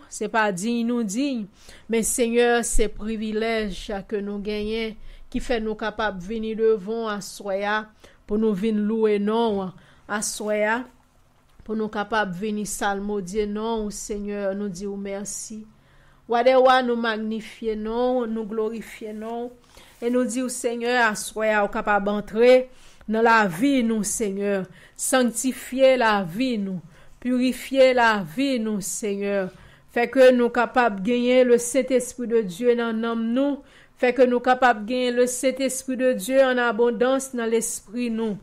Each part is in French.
c'est pas digne nous digne, mais Seigneur, c'est privilège que nous gagnons qui fait nous capables de venir devant à soya pour nous venir louer non à soya pour nous capables de venir salmodier non Seigneur, nous dire merci. Wadewa nous magnifier non, nous glorifier non et nous dire Seigneur à soya capable d'entrer dans la vie nous Seigneur, sanctifier la vie nous, purifier la vie nous Seigneur, fait que nous capables de gagner le Saint-Esprit de Dieu dans nous, fait que nous capables de gagner le Saint-Esprit de Dieu en abondance dans l'esprit nous.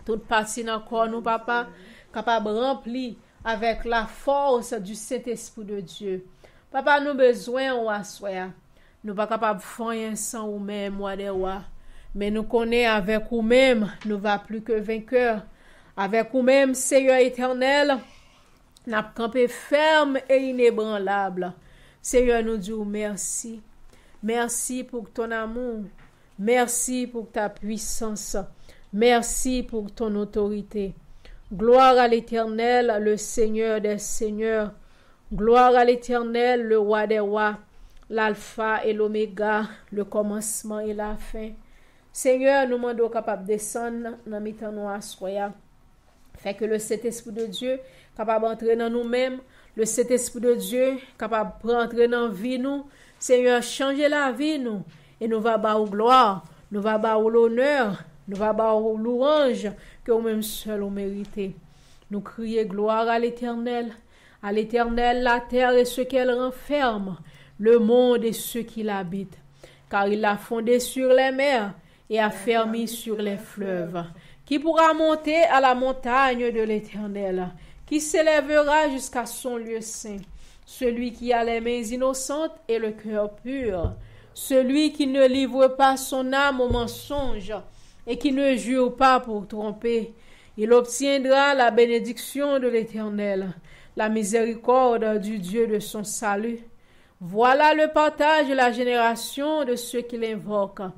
Toute partie dans corps nous papa, capable rempli avec la force du Saint-Esprit de Dieu. Papa nous besoin ou assoya. Nous pas capable faire rien sans ou même wadewa. Mais nous connaissons avec vous-même, nous va plus que vainqueurs. Avec vous-même, Seigneur éternel, nous avons campé ferme et inébranlable. Seigneur, nous disons merci. Merci pour ton amour. Merci pour ta puissance. Merci pour ton autorité. Gloire à l'Éternel, le Seigneur des seigneurs. Gloire à l'Éternel, le roi des rois, l'alpha et l'oméga, le commencement et la fin. Seigneur, nous demandons capable de descendre dans mes temps noirs, fait que le Saint-Esprit de Dieu capable d'entrer dans nous-mêmes, le Saint-Esprit de Dieu capable de rentrer dans la vie nous. Seigneur, changer la vie nous et nous va bas gloire, nous va bas l'honneur, nous va bas louange que nous-mêmes seuls nous méritons. Nous crions gloire à l'Éternel la terre et ce qu'elle renferme, le monde et ceux qui l'habitent, car il l'a fondé sur les mers et affermi sur les fleuves. Qui pourra monter à la montagne de l'Éternel? Qui s'élèvera jusqu'à son lieu saint? Celui qui a les mains innocentes et le cœur pur. Celui qui ne livre pas son âme au mensonge et qui ne jure pas pour tromper. Il obtiendra la bénédiction de l'Éternel, la miséricorde du Dieu de son salut. Voilà le partage de la génération de ceux qui l'invoquent,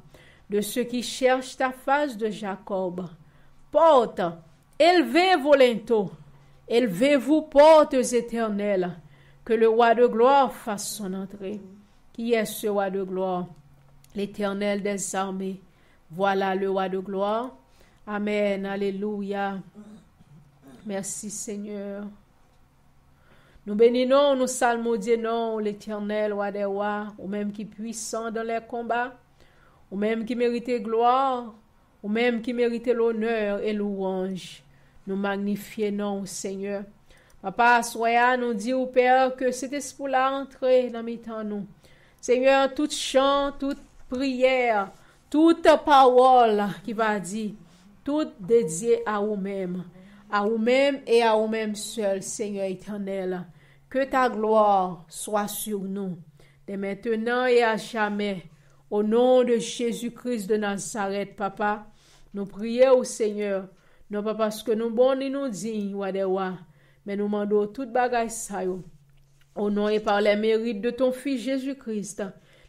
de ceux qui cherchent ta face de Jacob. Portes, élevez vos linteaux, élevez-vous portes éternelles, que le roi de gloire fasse son entrée. Qui est ce roi de gloire? L'Éternel des armées. Voilà le roi de gloire. Amen. Alléluia. Merci Seigneur. Nous bénissons, nous salmodions l'Éternel, roi des rois, ou même qui est puissant dans les combats, ou même qui mérite gloire, ou même qui mérite l'honneur et louange. Nous magnifions, Seigneur. Papa, soyez nous dit au Père que cet esprit-là entre dans mes temps nous. Seigneur, tout chant, toute prière, toute parole qui va dire, tout dédié à vous-même et à vous-même seul, Seigneur éternel. Que ta gloire soit sur nous, dès maintenant et à jamais. Au nom de Jésus-Christ de Nazareth, Papa, nous prions au Seigneur, non pas parce que nous bons ni nous dignes, mais nous demandons toute bagaille ça, au nom et par les mérites de ton Fils Jésus-Christ,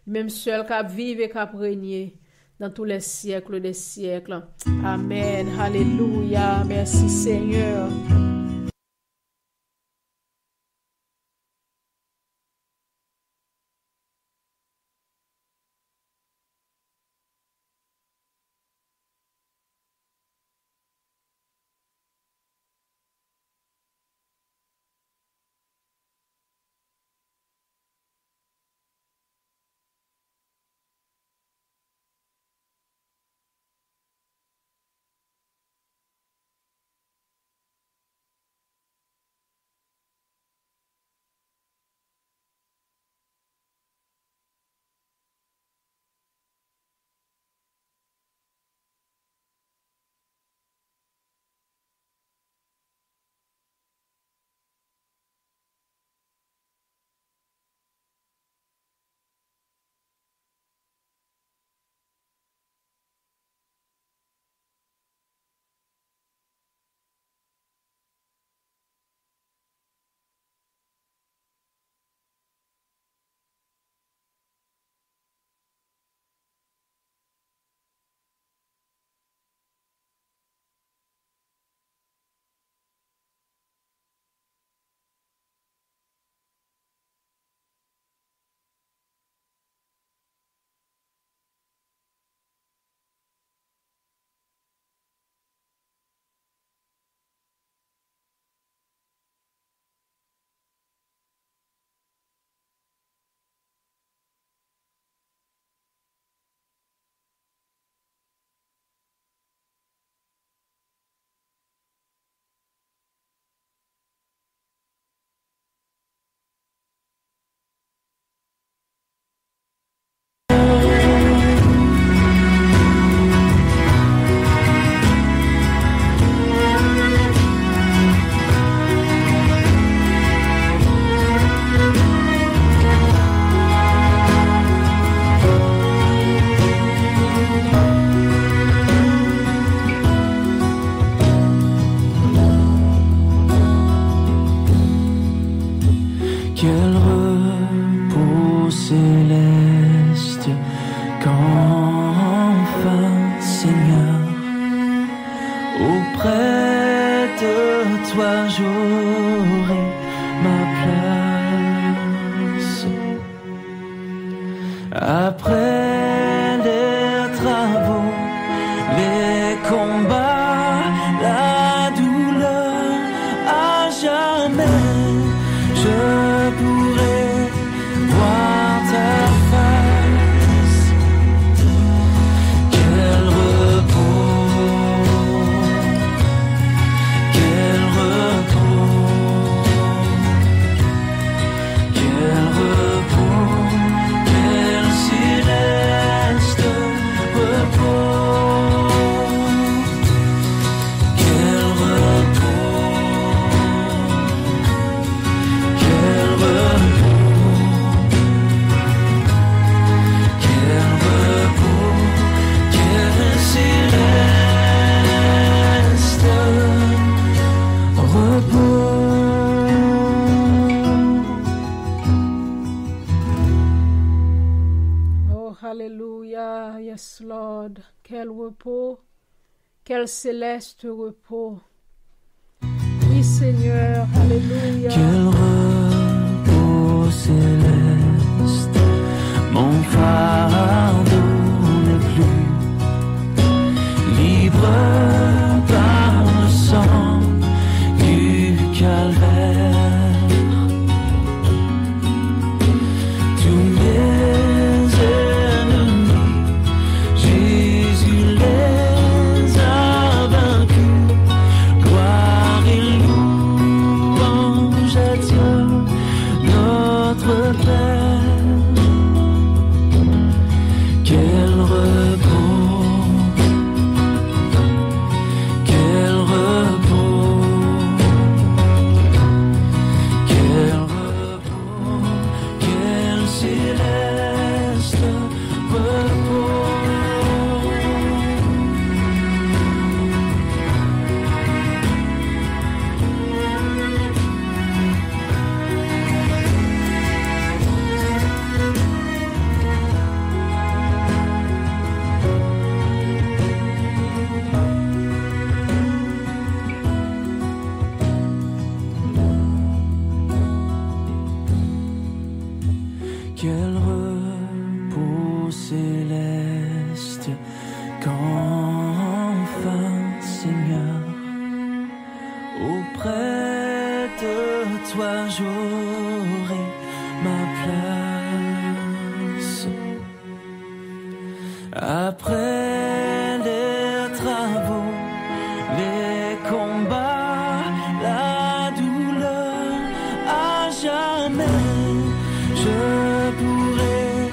même seul qui vive et qui régné dans tous les siècles des siècles. Amen. Alléluia. Merci Seigneur. Yes, Lord. Quel repos, quel céleste repos. Oui, Seigneur. Alléluia. Quel repos céleste, mon fardeau n'est plus libre par le sang du calvaire. Tous mes ennemis, Jésus les a vaincus. Gloire et louange à Dieu, notre Père. Quel repos, quel repos, quel repos, quel céleste repos. Quel repos céleste qu'enfin, Seigneur, auprès de toi j'aurai ma place. Après les travaux, les combats, la douleur, à jamais je pourrai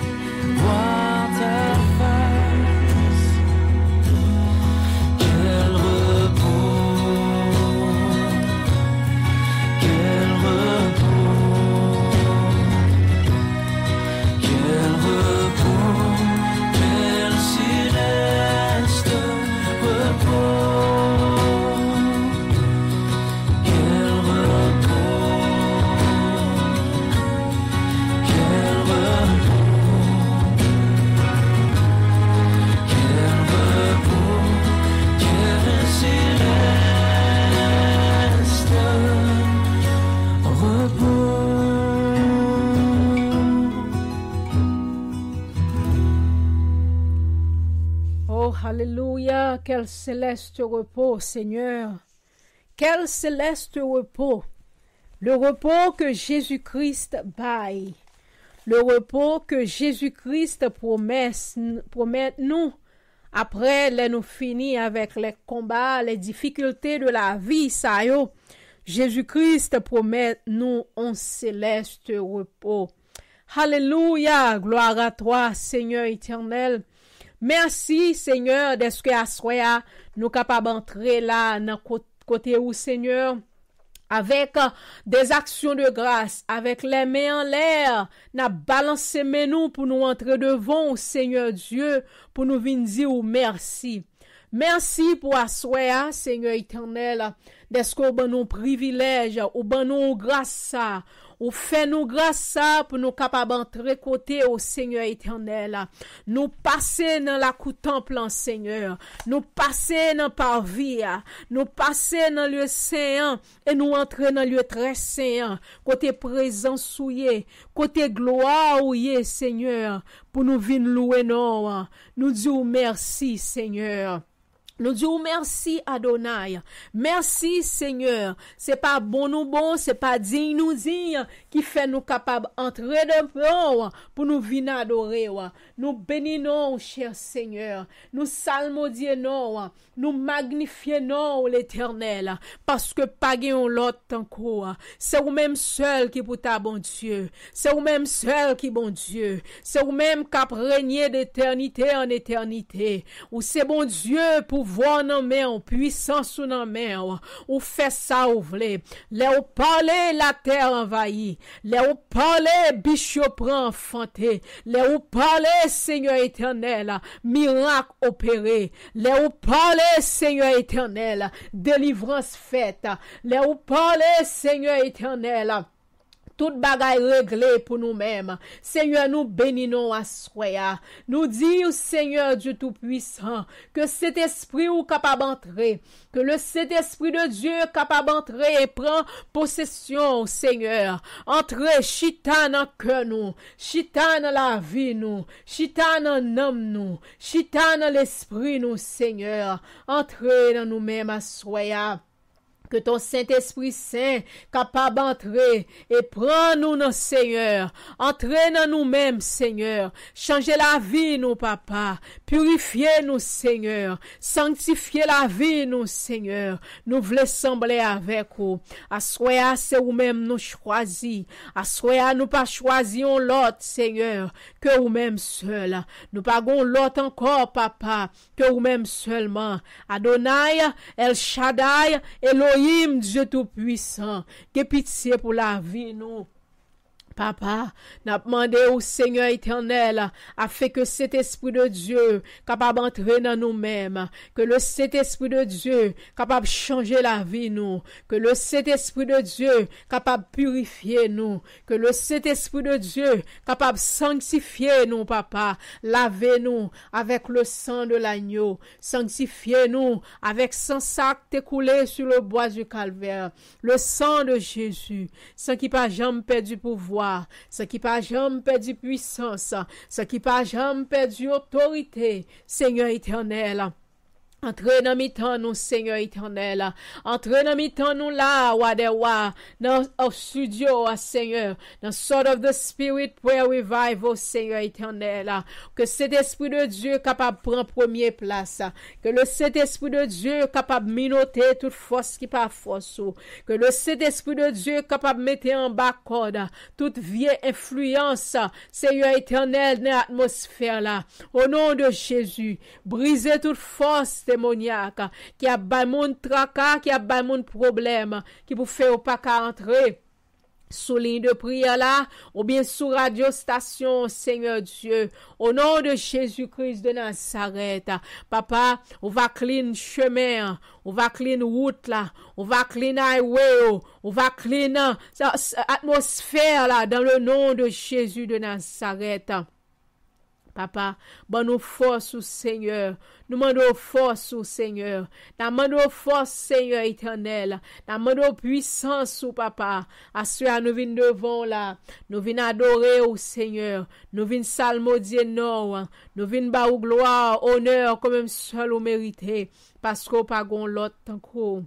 voir ta face. Quel repos, quel repos, quel repos, quel céleste repos. Quel repos, quel repos, quel céleste repos. Oh, Alléluia. Quel céleste repos, Seigneur. Quel céleste repos. Le repos que Jésus-Christ baille. Le repos que Jésus-Christ promet nous. Après, nous finir avec les combats, les difficultés de la vie, ça yo. Jésus-Christ promet nous un céleste repos. Alléluia, gloire à toi, Seigneur éternel. Merci, Seigneur, d'être que à soya nous capables d'entrer là dans côté où, Seigneur, avec des actions de grâce, avec les mains en l'air, n'a balancé nous pour nous entrer devant, Seigneur Dieu, pour nous venir dire merci. Merci pour assoya, Seigneur éternel, d'être que bon nous privilège, ou bon nous grâce ça, ou fait nous grâce ça pour nous capables d'entrer côté au Seigneur éternel. Nous passer dans la cour temple, Seigneur. Nous passer dans parvis, nous passer dans le saint et nous entrer dans le très saint, côté présence souillé, côté gloire ouillé, Seigneur, pour nous venir louer non. Nous disons merci, Seigneur. Nous disons merci Adonai. Merci Seigneur. C'est pas bon nous bon, c'est pas digne nous digne qui fait nous capables d'entrer dedans pour nous venir adorer. Nous bénissons, cher Seigneur. Nous salmodions, nous magnifions l'Éternel parce que pas gagnons l'autre encore. C'est vous même seul qui pour ta bon Dieu. C'est vous même seul qui bon Dieu. C'est vous même qui régné d'éternité en éternité. Ou c'est bon Dieu pour voir dans main, puissance ou dans main, ou fait ça ou vle. Là où parler, la terre envahie. Là où parler, bichot prend enfanté. Là où parler, Seigneur éternel, miracle opéré. Là où parler, Seigneur éternel, délivrance faite. Là où parler, Seigneur éternel, Tout bagay réglé pour nous-mêmes. Seigneur, nous bénissons à soya. Nous disons, Seigneur Dieu Tout-Puissant, que cet esprit ou capable d'entrer, que le cet esprit de Dieu capable d'entrer et prend possession, Seigneur. Entrer, chita dans cœur nous, chita dans la vie nous, chita dans l'âme nous, chita dans l'esprit nous, Seigneur. Entrer dans nous-mêmes à soya. Que ton Saint-Esprit Saint capable d'entrer et prendre nous, nos Seigneur. Entrer dans nous-mêmes, Seigneur. Changer la vie, nous, papa. Purifier nous, Seigneur. Sanctifier la vie, nous, Seigneur. Nous voulons sembler avec vous. Assoya, c'est vous-même nous choisis. Assoya, nous pas choisions l'autre, Seigneur, que vous-même seul. Nous pagons l'autre encore, papa, que vous-même seulement. Adonai, El Shaddai, Elohim, Dieu Tout-Puissant, que pitié pour la vie, nous. Papa, n'a demandé au Seigneur éternel, afin que cet esprit de Dieu capable d'entrer dans nous-mêmes, que le cet esprit de Dieu capable de changer la vie nous, que le cet esprit de Dieu capable de purifier nous, que le cet esprit de Dieu capable de sanctifier nous, papa, laver nous avec le sang de l'agneau, sanctifier nous avec son sac écoulé sur le bois du calvaire, le sang de Jésus, sans qui pas jamais perdu pouvoir, ce qui pas jamais perdu puissance, ce qui pas jamais perdu autorité, Seigneur éternel. Entrez dans mi-temps nous, Seigneur éternel. Entrez dans mi-temps nous là, Wadewa, dans le studio, Seigneur, dans Sword of the Spirit Prayer Revival, Seigneur éternel. Que cet esprit de Dieu capable de prendre première place. Que le cet esprit de Dieu capable de minoter toute force qui pas force. Que le cet esprit de Dieu capable de mettre en bas corde toute vieille influence, Seigneur éternel, dans l'atmosphère là. Au nom de Jésus, brisez toute force démoniaque, qui a bas mon tracas, qui a bas mon problème, qui vous fait pas qu'à entrer sous ligne de prière là, ou bien sous radio station, Seigneur Dieu, au nom de Jésus-Christ de Nazareth. Papa, on va clean chemin, on va clean route là, on va clean highway, on va clean atmosphère là, dans le nom de Jésus de Nazareth. Papa, bon nous force au Seigneur. Nous demandons force au Seigneur. Nous demandons force, Seigneur éternel. Nous demandons puissance au Papa. Assurément, nous venons devant là. Nous venons adorer au Seigneur. Nous venons salmodier nous. Nous venons bas au gloire, honneur, comme même seul au mérité. Parce qu'on pas gon l'autre encore.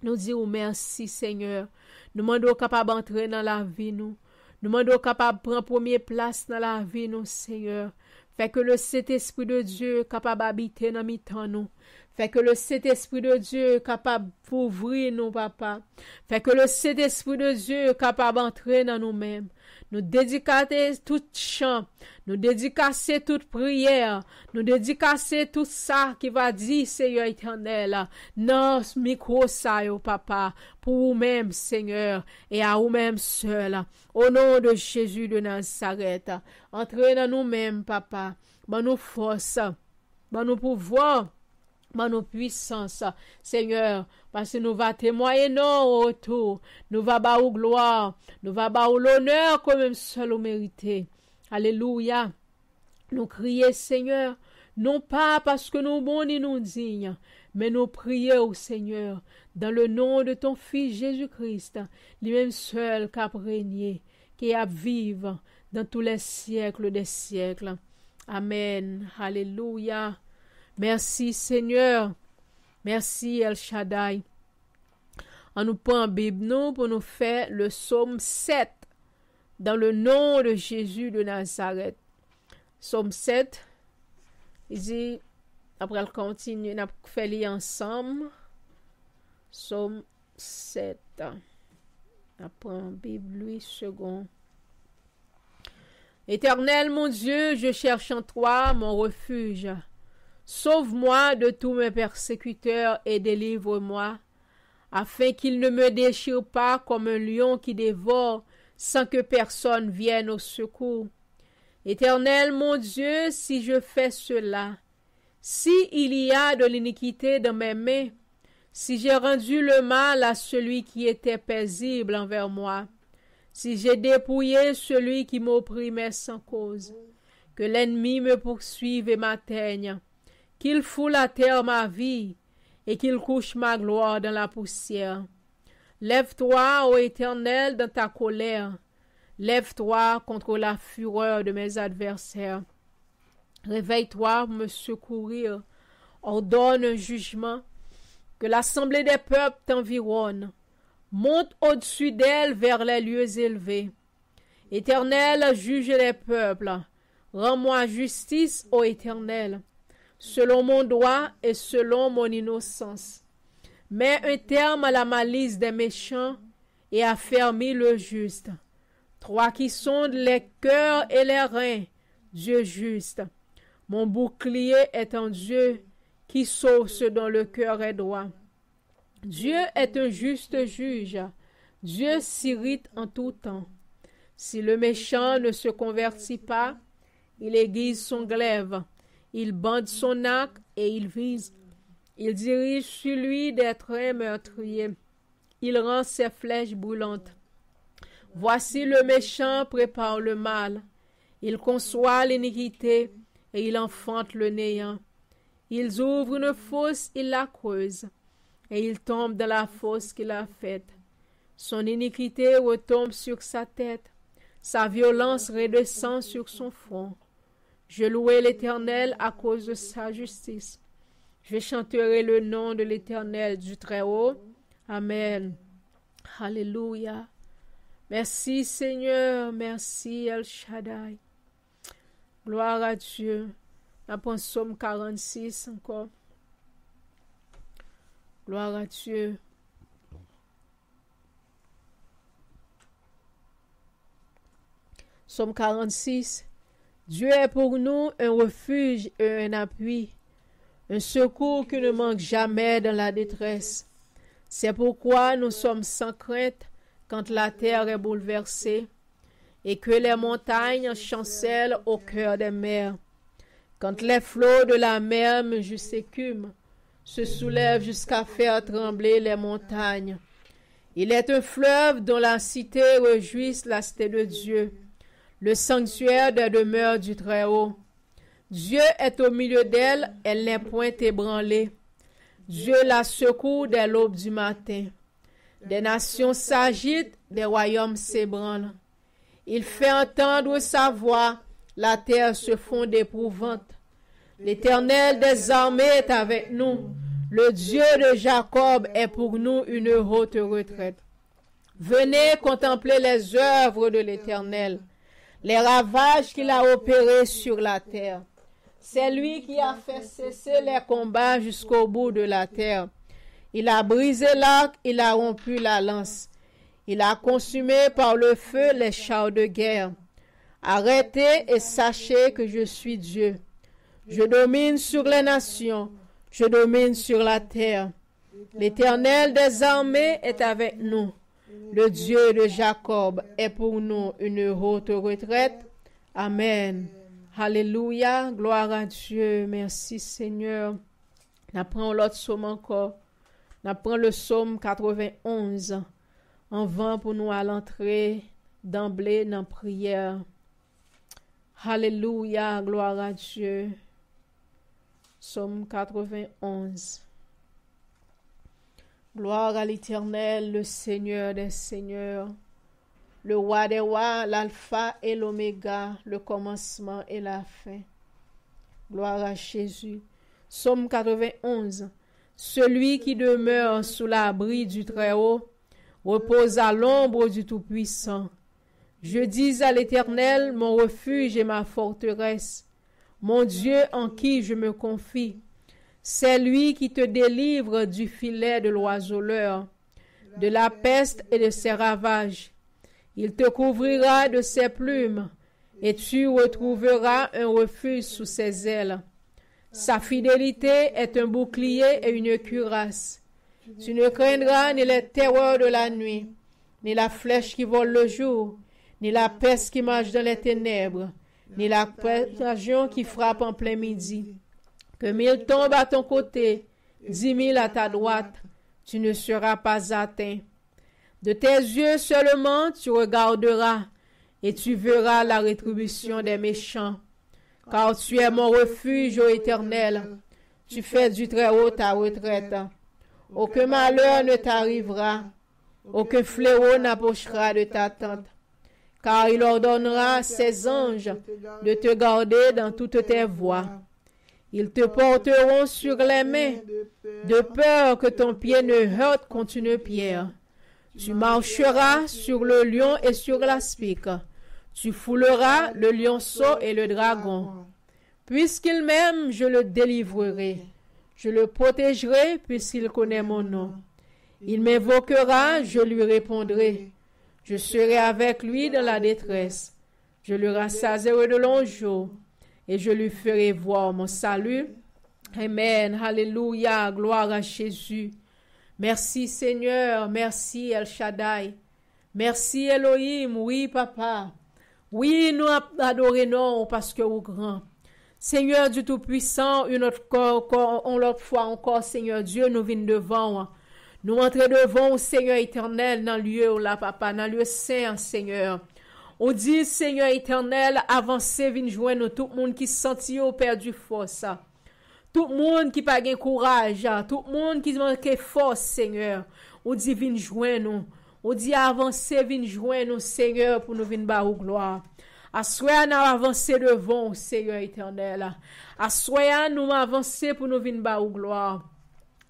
Nous disons merci, Seigneur. Nous demandons capable d'entrer dans la vie, nous. Nous demandons capable de prendre première place dans la vie, nous, Seigneur. Fait que le Saint-Esprit de Dieu capable d'habiter dans mi-temps, nous. Fait que le Saint-Esprit de Dieu capable d'ouvrir nous, papa. Fait que le Saint-Esprit de Dieu capable d'entrer dans nous-mêmes. Nous dédicacer tout chant, nous dédicacer toute prière, nous dédicacer tout ça qui va dire, Seigneur éternel, dans ce micro ça, papa, pour vous-même, Seigneur, et à vous-même seul. Au nom de Jésus de Nazareth, entrez dans nous-mêmes, papa, dans nos forces, dans nos pouvoirs, dans nos puissances, Seigneur, parce que nous va témoigner non au retour, nous va bas gloire, nous va bas l'honneur comme même seul au mérité. Alléluia. Nous crions, Seigneur, non pas parce que nous bons ni nous dignes, mais nous prions au Seigneur, dans le nom de ton Fils Jésus-Christ, lui-même seul qui a régné, qui a vivre dans tous les siècles des siècles. Amen. Alléluia. Merci Seigneur. Merci El Shaddai. On nous prend Bible nous pour nous faire le psaume 7 dans le nom de Jésus de Nazareth. Psaume 7. Ici, après le continue, on a fait lire ensemble. Psaume 7. On prend Bible 8 secondes. Éternel mon Dieu, je cherche en toi mon refuge. Sauve-moi de tous mes persécuteurs et délivre-moi, afin qu'ils ne me déchirent pas comme un lion qui dévore sans que personne vienne au secours. Éternel mon Dieu, si je fais cela, si il y a de l'iniquité dans mes mains, si j'ai rendu le mal à celui qui était paisible envers moi, si j'ai dépouillé celui qui m'opprimait sans cause, que l'ennemi me poursuive et m'atteigne, qu'il foule à terre ma vie, et qu'il couche ma gloire dans la poussière. Lève-toi, ô Éternel, dans ta colère. Lève-toi contre la fureur de mes adversaires. Réveille-toi pour me secourir. Ordonne un jugement. Que l'assemblée des peuples t'environne. Monte au-dessus d'elle vers les lieux élevés. Éternel, juge les peuples. Rends-moi justice, ô Éternel, selon mon droit et selon mon innocence. Mets un terme à la malice des méchants et affermis le juste. Toi qui sondes les cœurs et les reins, Dieu juste. Mon bouclier est en Dieu qui sauve ceux dont le cœur est droit. Dieu est un juste juge. Dieu s'irrite en tout temps. Si le méchant ne se convertit pas, il aiguise son glaive, il bande son arc et il vise. Il dirige sur lui des traits meurtriers. Il rend ses flèches brûlantes. Voici le méchant prépare le mal. Il conçoit l'iniquité et il enfante le néant. Ils ouvrent une fosse, ils la creusent, et il tombe dans la fosse qu'il a faite. Son iniquité retombe sur sa tête, sa violence redescend sur son front. Je louerai l'Éternel à cause de sa justice. Je chanterai le nom de l'Éternel du Très-Haut. Amen. Alléluia. Merci Seigneur, merci El Shaddai. Gloire à Dieu. Après Psaume 46 encore. Gloire à Dieu. Psaume 46. Dieu est pour nous un refuge et un appui, un secours qui ne manque jamais dans la détresse. C'est pourquoi nous sommes sans crainte quand la terre est bouleversée et que les montagnes chancellent au cœur des mers. Quand les flots de la mer me jusqu'à écume, se soulèvent jusqu'à faire trembler les montagnes. Il est un fleuve dont la cité réjouisse la cité de Dieu, le sanctuaire des demeures du Très-Haut. Dieu est au milieu d'elle, elle n'est point ébranlée. Dieu la secoue dès l'aube du matin. Des nations s'agitent, des royaumes s'ébranlent. Il fait entendre sa voix, la terre se fond d'épouvante. L'Éternel des armées est avec nous. Le Dieu de Jacob est pour nous une haute retraite. Venez contempler les œuvres de l'Éternel, les ravages qu'il a opérés sur la terre. C'est lui qui a fait cesser les combats jusqu'au bout de la terre. Il a brisé l'arc, il a rompu la lance. Il a consumé par le feu les chars de guerre. Arrêtez et sachez que je suis Dieu. Je domine sur les nations, je domine sur la terre. L'Éternel des armées est avec nous. Le Dieu de Jacob est pour nous une haute retraite. Amen. Alléluia. Gloire à Dieu. Merci Seigneur. Nous prenons l'autre psaume encore. Nous prenons le psaume 91. En vain pour nous à l'entrée d'emblée dans la prière. Alléluia. Gloire à Dieu. Psaume 91. Gloire à l'Éternel, le Seigneur des Seigneurs, le roi des rois, l'alpha et l'oméga, le commencement et la fin. Gloire à Jésus. Psaume 91. Celui qui demeure sous l'abri du Très-Haut repose à l'ombre du Tout-Puissant. Je dis à l'Éternel, mon refuge et ma forteresse, mon Dieu en qui je me confie. C'est lui qui te délivre du filet de l'oiseleur, de la peste et de ses ravages. Il te couvrira de ses plumes, et tu retrouveras un refuge sous ses ailes. Sa fidélité est un bouclier et une cuirasse. Tu ne craindras ni les terreurs de la nuit, ni la flèche qui vole le jour, ni la peste qui marche dans les ténèbres, ni la contagion qui frappe en plein midi. Que 1000 tombent à ton côté, 10 000 à ta droite, tu ne seras pas atteint. De tes yeux seulement tu regarderas et tu verras la rétribution des méchants. Car tu es mon refuge, ô Éternel. Tu fais du Très-Haut ta retraite. Aucun malheur ne t'arrivera. Aucun fléau n'approchera de ta tente. Car il ordonnera à ses anges de te garder dans toutes tes voies. Ils te porteront sur les mains, de peur que ton pied ne heurte contre une pierre. Tu marcheras sur le lion et sur l'aspic. Tu fouleras le lionceau et le dragon. Puisqu'il m'aime, je le délivrerai. Je le protégerai puisqu'il connaît mon nom. Il m'invoquera, je lui répondrai. Je serai avec lui dans la détresse. Je le rassasierai de longs jours et je lui ferai voir mon salut. Amen. Alléluia. Gloire à Jésus. Merci Seigneur. Merci El Shaddai. Merci Elohim. Oui, Papa. Oui, nous adorons parce que vous grand. Seigneur Dieu Tout-Puissant, une autre fois encore, Seigneur Dieu, nous venons devant. Nous entrons devant, Seigneur éternel, dans le lieu là, Papa, dans le lieu saint, Seigneur. On dit, Seigneur éternel, avancez, venez joindre tout le monde qui se sentit au perdu force. Tout le monde qui n'a pas courage, tout le monde qui manque force, Seigneur. On dit, venez joindre nous. On dit, avancez, venez joindre nous, Seigneur, pour nous venir bas gloire. Assoya nous avancer devant, Seigneur éternel. Assoya nous avancer pour nous venir bas gloire.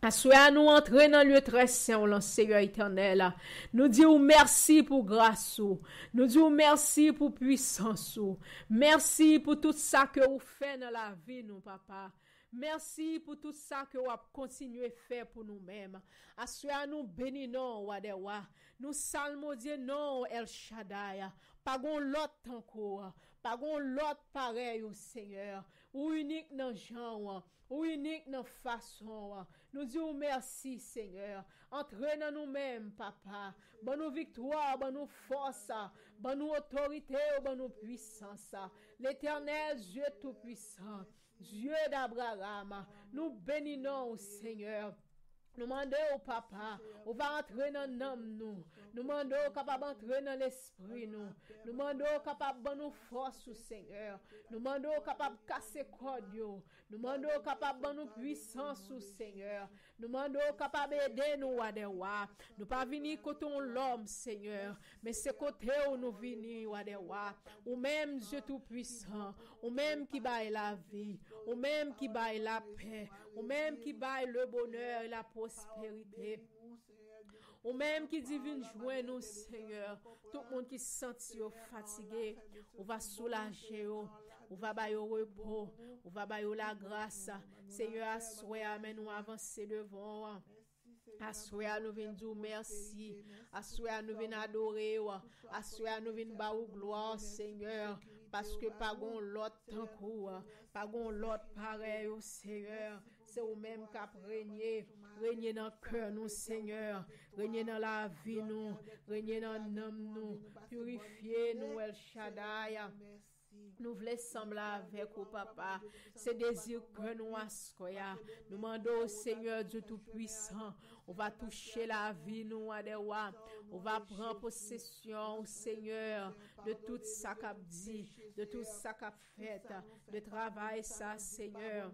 Assoya nous entrer dans le lieu très saint, Seigneur éternel. Nous disons merci pour grâce. Nous disons merci pour puissance. Merci pour tout ça que vous faites dans la vie, nous, Papa. Merci pour tout ça que vous avez continué à faire pour nous-mêmes. Assoya nous bénissons, Wadewa. Nous salmodions, non, El Shaddai. Pas gon l'autre encore. Pas gon l'autre pareil, Seigneur. Ou unique dans le genre. Ou unique dans la façon. Nous disons merci, Seigneur. Entrez dans nous-mêmes, Papa. Bonne nous victoire, bonne nous force, bonne nous autorité, bonne nous puissance. L'Éternel, Dieu Tout-Puissant, Dieu d'Abraham, nous bénissons, Seigneur. Nous demandons au Papa, on va entrer dans l'âme nous. Nous demandons capable d'entrer dans l'esprit nous. Nous demandons capable de nous force, Seigneur. Nous demandons capable de casser code. Nous demandons capable de nous puissance, Seigneur. Nous demandons capable d'aider nous à des rois. Nous pas venir côté l'homme, Seigneur, mais c'est côté où nous venons à des rois. Ou même Dieu Tout-Puissant, ou même qui baille la vie, ou même qui baille la paix, ou même qui baille le bonheur et la prospérité. Ou même qui divine joint nous, Seigneur. Tout le monde qui se sent fatigué, on va soulager, on va bailler au repos, on va bailler la grâce. Seigneur, assoya, mais nous avancer devant. Assoya, nous venons dire merci. Assoya, nous venons adorer. Assoya, nous venons bailler gloire, Seigneur. Parce que pas gon l'autre pas gon l'autre pareil, Seigneur. C'est vous-même qui régné. Régner dans le cœur, nous, Seigneur. Régner dans la vie, nous. Régner dans l'âme, nous. Purifier, nous, El Shaddai. Nous voulons sembler avec au Papa. C'est désir que nous ascoya. Nous demandons au Seigneur Dieu Tout-Puissant. On va toucher la vie, nous, à des rois. On va prendre possession, au Seigneur, de tout ça qu'a dit, de tout ça qu'a fait, de travail, ça, Seigneur.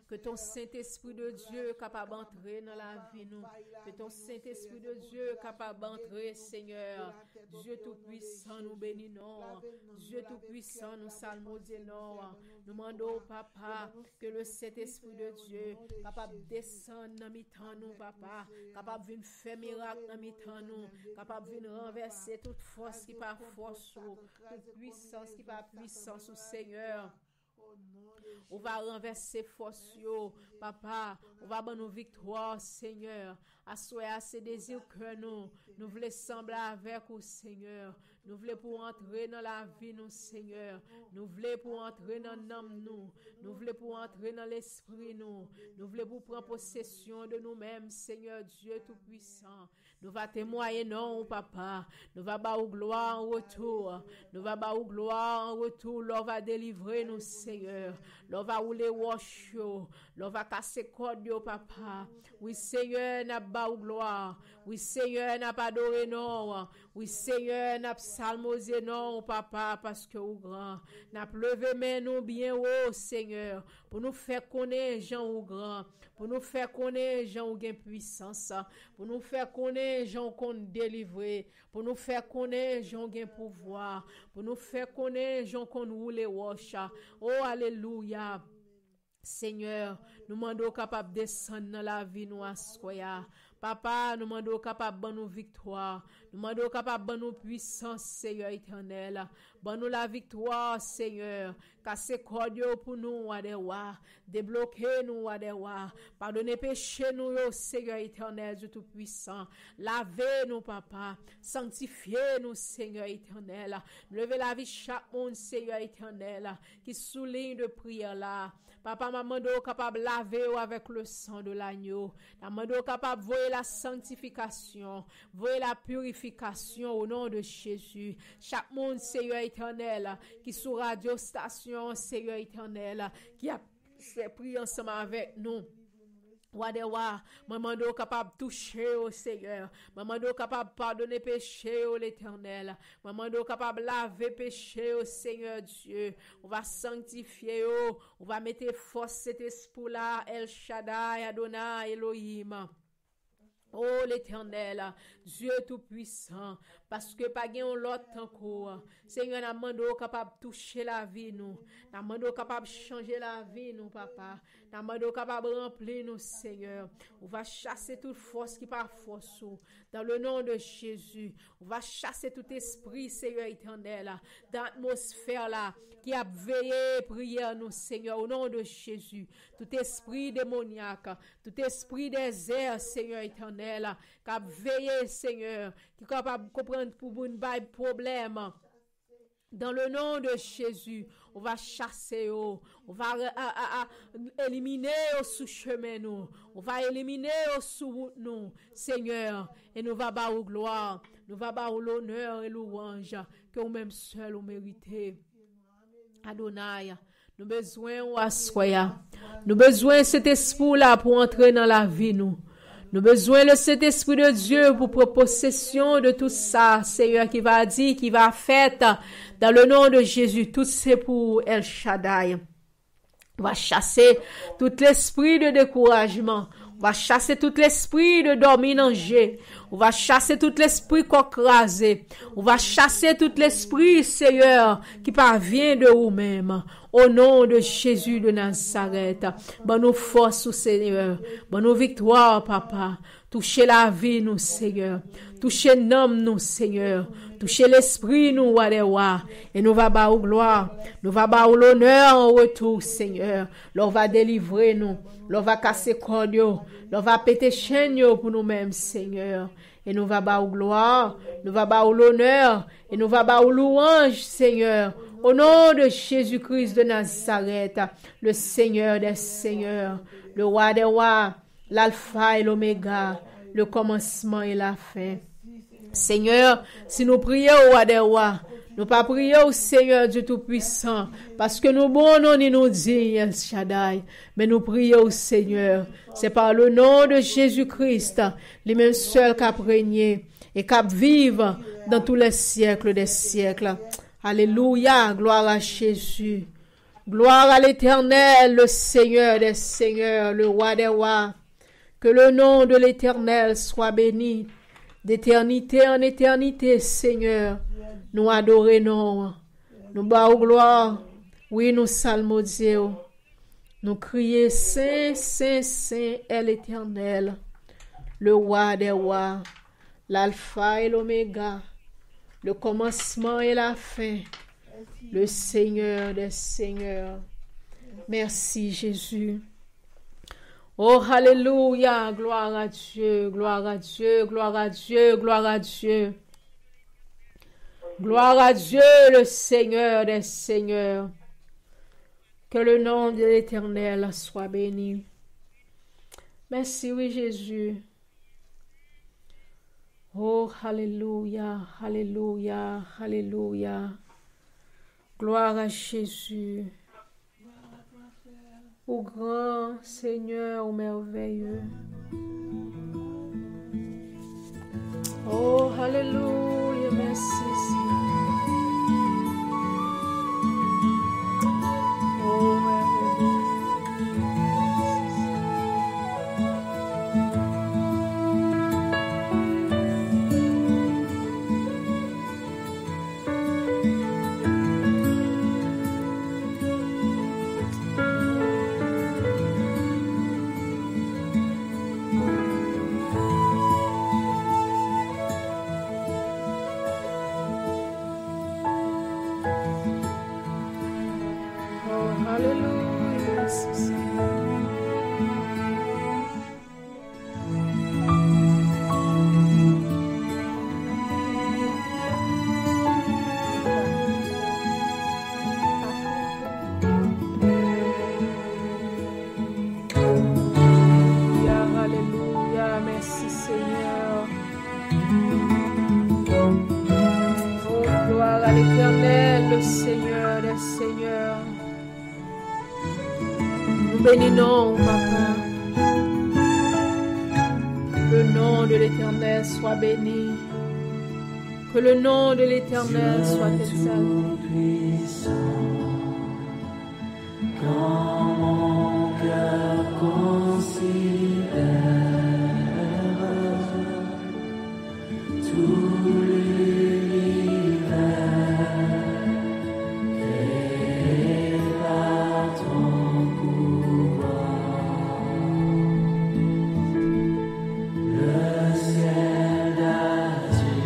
Que ton Saint-Esprit de Dieu capable d'entrer dans la vie, nous. Que ton Saint-Esprit de Dieu capable d'entrer, Seigneur. Dieu Tout-Puissant, nous bénissons. Dieu Tout-Puissant, nous salmodions. Nous demandons au Papa que le Saint-Esprit de Dieu capable de descendre dans mi-temps nous, Papa. Capable de venir faire miracle dans mi-temps nous. Capable de venir renverser toute force qui pas force, toute puissance qui pas puissance au Seigneur. On va renverser force, Papa. On va avoir nos victoires, Seigneur. Assoya ces désirs que nous voulons sembler avec au Seigneur. Nous voulons pour entrer dans la vie, nous, Seigneur. Nous voulons pour entrer dans l'âme, nous. Nous voulons pour entrer dans l'esprit, nous. Nous voulons pour prendre possession de nous-mêmes, Seigneur Dieu Tout-Puissant. Nous va témoigner, non, papa. Nous va bas gloire en retour. Nous va bas gloire en retour. L'on va délivrer nous, Seigneur. L'on va rouler wash yo. L'on va casser code yo, papa. Oui, Seigneur, n'a pas gloire. Oui, Seigneur, n'a pas adoré, non. Oui, Seigneur, n'a pas psalmosé, non, papa, parce que ou grand. N'a levé, mais nous bien haut, Seigneur. Pour nous faire connaître, Jean ou grand. Pour nous faire connaître, Jean ou gain puissance. Pour nous faire connaître, Jean qu'on délivrer. Pour nous faire connaître, Jean gain pouvoir. Pour nous faire connaître, Jean qu'on roule wash. Oh, alléluia. Seigneur, nous demandons capable de descendre dans la vie nous à soya. Papa, nous demandons capable de nous victoire. Nous demandons capable de nous puissance, Seigneur éternel. Bonne nous la victoire, Seigneur. Casser cordio pour nous, Adewa. Débloquer nous, Adewa. Pardonnez péché nous, Seigneur éternel, Dieu tout-puissant. Lavez nous, papa. Sanctifiez nous, Seigneur éternel. Levez la vie chaque monde, Seigneur éternel, qui souligne de prière là. Papa, maman, capable de laver avec le sang de l'agneau. Maman, capable de voir la sanctification, voir la purification au nom de Jésus. Chaque monde, Seigneur éternel, qui sous radio station, Seigneur éternel, qui a fait prier ensemble avec nous. Wadewa, maman do capable toucher au Seigneur, maman do capable pardonner péché au l'Éternel, maman do capable laver péché au Seigneur Dieu. On va sanctifier, on va mettre force cet esprit là, El Shaddai, Adonai, Elohim. Oh l'Éternel, Dieu tout-puissant, parce que pas gain l'autre encore. Seigneur, n'a mando capable toucher la vie nous. N'a mando capable changer la vie nous, papa. N'a mando capable remplir nous, Seigneur. On va chasser toute force qui par force dans le nom de Jésus. On va chasser tout esprit, Seigneur éternel, dans l'atmosphère là qui a veillé prière nous, Seigneur, au nom de Jésus. Tout esprit démoniaque, tout esprit des airs, Seigneur éternel, qui a veillé, Seigneur, qui est capable de comprendre pour une bail problème. Dans le nom de Jésus, on va chasser, on va éliminer au sous-chemin nous, on va éliminer au sous-route nous, Seigneur, et nous va bas au gloire, nous va bas au l'honneur et louange que nous-mêmes seuls nous méritons. Adonai, nous besoin ou assoya, nous besoin cet esprit là pour entrer dans la vie nous. Nous besoin de cet esprit de Dieu pour prendre possession de tout ça, Seigneur, qui va dire, qui va faire dans le nom de Jésus. Tout c'est pour El Shaddai. On va chasser tout l'esprit de découragement. On va chasser tout l'esprit de dominanger. On va chasser tout l'esprit crasé. On va chasser tout l'esprit, Seigneur, qui parvient de vous-même. Au nom de Jésus de Nazareth. Bonne nous force, Seigneur. Bonne nous victoire, papa. Touchez la vie, nous, Seigneur. Touchez l'homme, nous, Seigneur. Touchez l'esprit, nous, Wadewa. Et nous va bas au gloire. Nous va bas au l'honneur en retour, Seigneur. L'on va délivrer nous. L'on va casser cordio. L'on va péter chaîne pour nous-mêmes, Seigneur. Et nous va bas au gloire. Nous va bas au l'honneur. Et nous va bas au louange, Seigneur. Au nom de Jésus-Christ de Nazareth, le Seigneur des Seigneurs, le roi des rois, l'alpha et l'oméga, le commencement et la fin. Seigneur, si nous prions au roi des rois, nous pas prier au Seigneur Dieu Tout-Puissant, parce que nous bon non ni nous dit El Shaddai, mais nous prions au Seigneur. C'est par le nom de Jésus-Christ, lui-même seul qui a régné et qui vive dans tous les siècles des siècles. Alléluia, gloire à Jésus. Gloire à l'Éternel, le Seigneur des Seigneurs, le roi des rois. Que le nom de l'Éternel soit béni d'éternité en éternité, Seigneur. Nous adorons, nous bas gloire. Oui, nous psalmodions. Nous crions Saint, Saint, Saint est l'Éternel, le roi des rois, l'alpha et l'oméga, le commencement et la fin, le Seigneur des Seigneurs. Merci Jésus. Oh, alléluia, gloire à Dieu, gloire à Dieu, gloire à Dieu, gloire à Dieu. Gloire à Dieu, le Seigneur des Seigneurs. Que le nom de l'Éternel soit béni. Merci, oui, Jésus. Oh, alléluia, alléluia, alléluia. Gloire à Jésus. Ô grand Seigneur, ô merveilleux. Oh, alléluia, merci, Seigneur. Oh, alléluia. Oh, alléluia, merci, Seigneur. Alléluia, alléluia, merci, Seigneur. Oh, gloire à l'Éternel, le Seigneur des Seigneurs. Nous bénissons, Papa. Le nom de l'Éternel soit béni. Que le nom de l'Éternel soit exalté. Puissant, quand mon cœur considère tout l'univers créé par ton pouvoir, le ciel d'azur,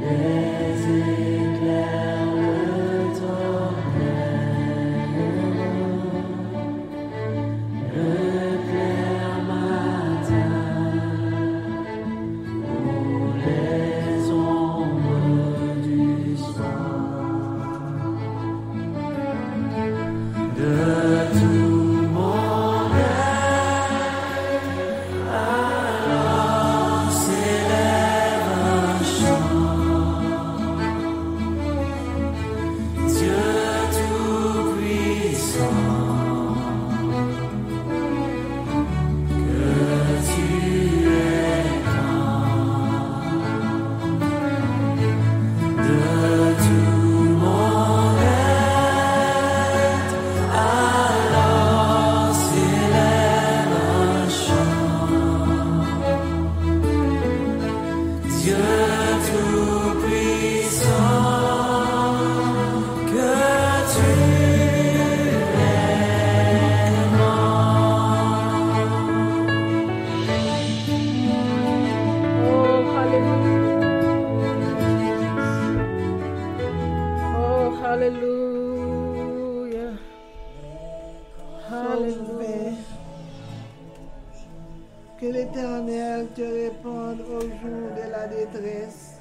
les éclairs, le tonnerre, le clair matin, ou les ombres du soir, de tout mon être, alors s'élève un chant. Dieu Tout-Puissant, que tu es grand, de tout mon être, alors s'élève un chant. Dieu Tout-Puissant, que tu es grand. Oh, alléluia. Oh, alléluia. Alléluia. Que l'Éternel te réponde au jour de la détresse.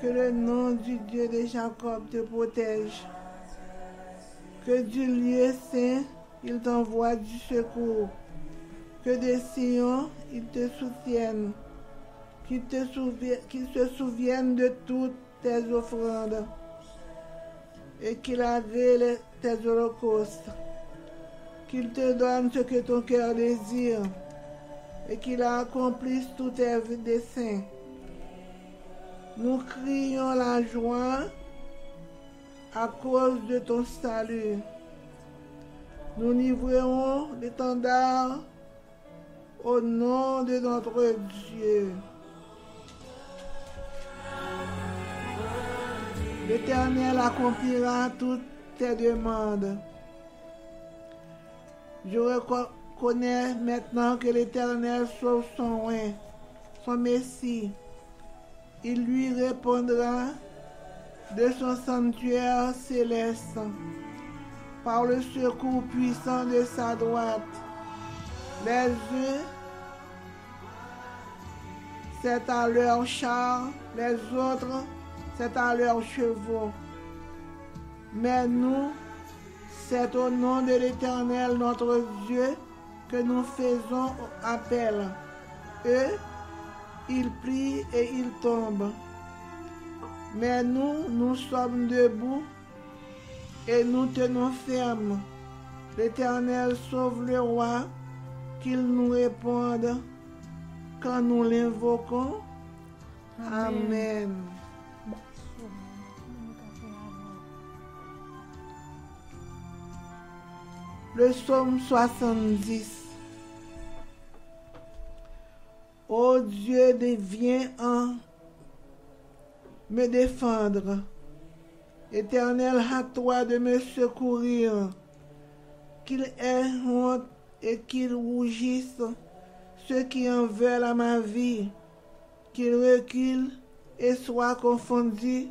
Que le nom du Dieu de Jacob te protège. Que du lieu saint, il t'envoie du secours. Que de Sion, il te soutienne. Qu'il se souvienne de toutes tes offrandes. Et qu'il agrée tes holocaustes. Qu'il te donne ce que ton cœur désire. Et qu'il accomplisse tous tes desseins. Nous crions la joie à cause de ton salut. Nous livrerons l'étendard au nom de notre Dieu. L'Éternel accomplira toutes tes demandes. Je reconnais maintenant que l'Éternel sauve son oint, son Messie. Il lui répondra de son sanctuaire céleste, par le secours puissant de sa droite. Les uns c'est à leurs chars, les autres, c'est à leurs chevaux. Mais nous, c'est au nom de l'Éternel notre Dieu que nous faisons appel. Eux, ils plient et ils tombent. Mais nous, nous sommes debout et nous tenons ferme. L'Éternel sauve le roi, qu'il nous réponde quand nous l'invoquons. Amen. Le psaume 70. Ô Dieu, viens en me défendre. Éternel, à toi de me secourir. Qu'il ait honte et qu'il rougisse ceux qui en veulent à ma vie. Qu'ils reculent et soient confondus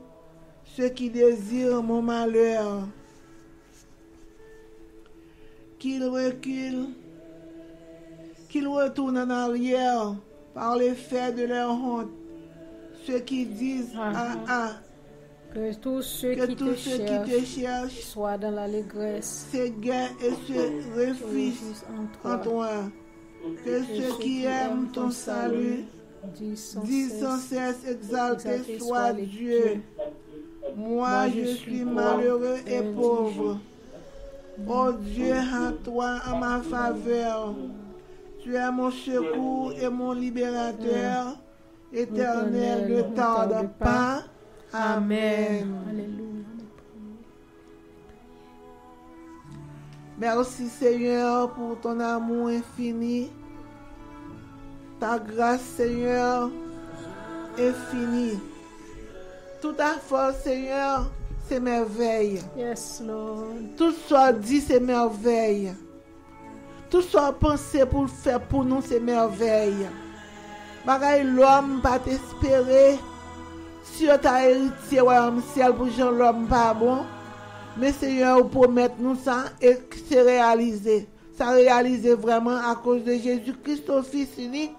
ceux qui désirent mon malheur. Qu'ils reculent, qu'ils retournent en arrière par l'effet de leur honte. Ceux qui disent Que tous ceux qui te cherchent soient dans l'allégresse, s'égarent et se réfugient en toi. Que ceux qui aiment ton salut disent sans cesse exalté soit Dieu. Moi je suis malheureux et pauvre. Ô Dieu, à toi, en ma faveur. Tu es mon secours et mon libérateur. Éternel, ne tarde pas. Amen. Alléluia. Merci Seigneur pour ton amour infini. Ta grâce, Seigneur, est finie. Toute ta force, Seigneur, c'est merveille. Yes, Lord. Tout soit dit, c'est merveille. Tout soit pensé pour faire pour nous, c'est merveille. Bagaille l'homme pas t'espérer. Si tu as héritier royaume ciel pour Jean l'homme pas bon. Mais Seigneur, promet nous ça et c'est réalisé. Ça réalisé vraiment à cause de Jésus-Christ, ton Fils unique.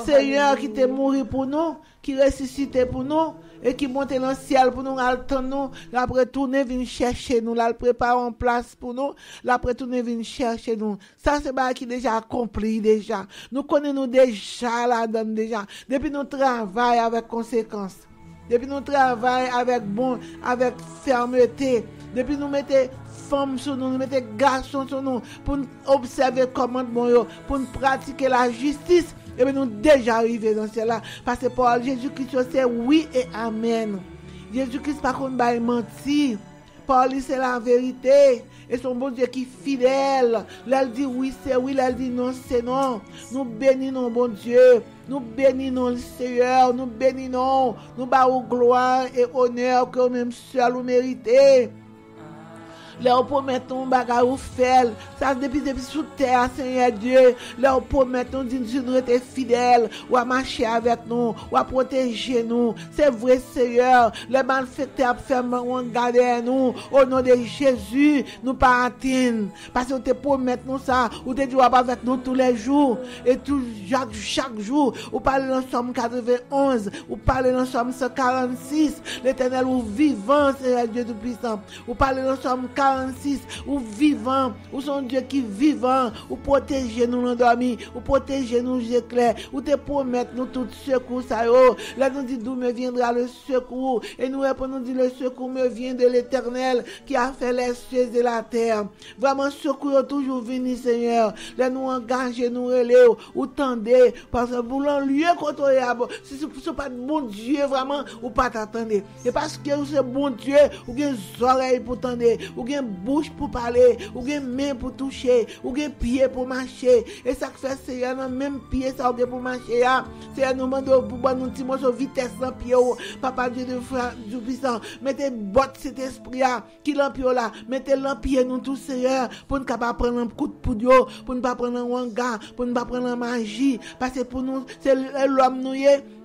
Seigneur, qui t'est mort pour nous, qui ressuscité pour nous, et qui monte dans le ciel pour nous, attendre nous, l'après tourner, venir chercher nous, là, prépare en place pour nous, l'après tourner, venir chercher nous. Ça, c'est pas qui déjà accompli déjà. Nous connaissons déjà là-dedans déjà. Depuis nous travaillons avec conséquence. Depuis nous travaillons avec fermeté. Depuis nous mettons femmes sur nous, nous mettons garçons sur nous, pour nous observer comment bon, pour nous pratiquer la justice. Et bien nous déjà arrivés dans cela. Parce que pour Jésus-Christ, c'est oui et amen. Jésus-Christ, par contre, il mentir. Pour lui, c'est la vérité. Et son bon Dieu qui est fidèle. Là, il dit oui, c'est oui. Là, il dit non, c'est non. Nous bénissons, bon Dieu. Nous bénissons le Seigneur. Nous bénissons. Nous bâtons gloire et honneur que nous-mêmes seuls nous méritons. Leur promettons bagarre ou faire ça depuis sous terre, Seigneur Dieu. Leur promettons de nous être fidèles, ou à marcher avec nous, ou à protéger nous. C'est vrai, Seigneur. Les malfaiteurs ferment garder nous. Au nom de Jésus, nous pas atteindre. Parce que te promettons ça, ou te dit avec nous tous les jours. Et tout, chaque jour, ou parlez dans Somme 91, ou parlez dans Somme 146. L'Éternel ou vivant, Seigneur Dieu Tout-Puissant. Ou parlez dans Somme 46, ou vivant, ou son Dieu qui vivant, ou protéger nous l'endormi, ou protéger nous éclairs, ou te promettre nous tout secours ça yo. Là nous dit d'où me viendra le secours, et nous répondons dit le secours me vient de l'Éternel qui a fait les cieux et la terre. Vraiment secours toujours venu Seigneur. Là nous engager nous relais ou tendez parce que pour l'enlieu contre si c'est pas de bon Dieu vraiment ou pas t'attendre. Et parce que c'est bon Dieu ou bien oreilles pour tendre, ou bien bouche pour parler, ou bien main pour toucher, ou bien pied pour marcher. Et ça fait Seigneur non même pied ça ou pour marcher. C'est nous demande pour nous petit morceau vitesse dans pied. Papa Dieu de frère du puissant, mettez botte cet esprit qui l'empire là, mettez l'empire nous tous Seigneur pour ne pas prendre un coup de poudre, pour ne pas prendre un wanga, pour ne pas prendre la magie parce que pour nous c'est l'homme nous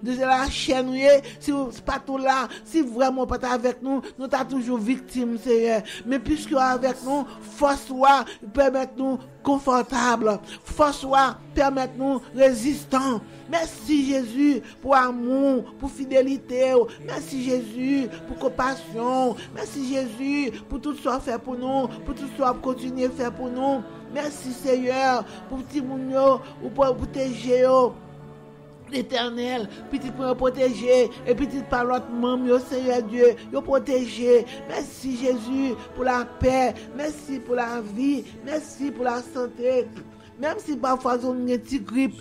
de la chaîne, si c'est pas tout là, si vraiment pas avec nous, nous t'as toujours victime, Seigneur. Mais puisque avec nous, force-toi, permette-nous confortable, force-toi, permette-nous résistant. Merci Jésus pour amour, pour fidélité. Merci Jésus pour compassion. Merci Jésus pour tout ce que tu as fait pour nous, pour tout ce que tu as continué à faire pour nous. Merci Seigneur pour petit mounio ou pour protéger l'Éternel, petit pour protéger et petit par l'autre membre, Seigneur Dieu, yo protéger. Merci Jésus pour la paix, merci pour la vie, merci pour la santé. Même si parfois on a une petite grippe,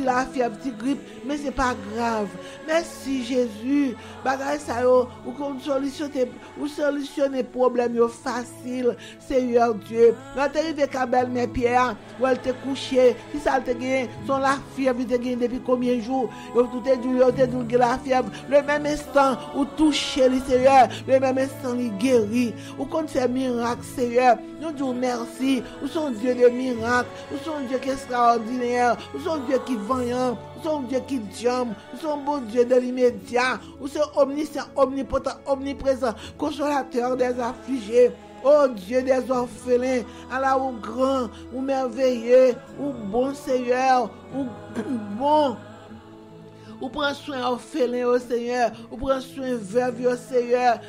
la fièvre, petite grippe, mais c'est pas grave. Merci Jésus. Bagay ça yo, ou qu'on solutionner problème yo facile, Seigneur Dieu. Quand tu arrives à belle mère Pierre, où elle te couché, si ça te gagne, son la fièvre te gagne depuis combien de jours, yo tout est dit la fièvre, le même instant où toucher le Seigneur, le même instant il guérit. Ou qu'on fait miracle, Seigneur. Nous disons merci. Ou son Dieu de miracle. Ou son Dieu qui est extraordinaire. Ou son Dieu qui est vaillant. Ou son Dieu qui diable. Ou son bon Dieu de l'immédiat. Ou son omniscient, omnipotent, omniprésent, consolateur des affligés. Oh Dieu des orphelins, Allah ou grand, ou merveilleux, ou bon Seigneur, ou bon. Ou prends soin orphelin au Seigneur, ou prends soin veuve au Seigneur.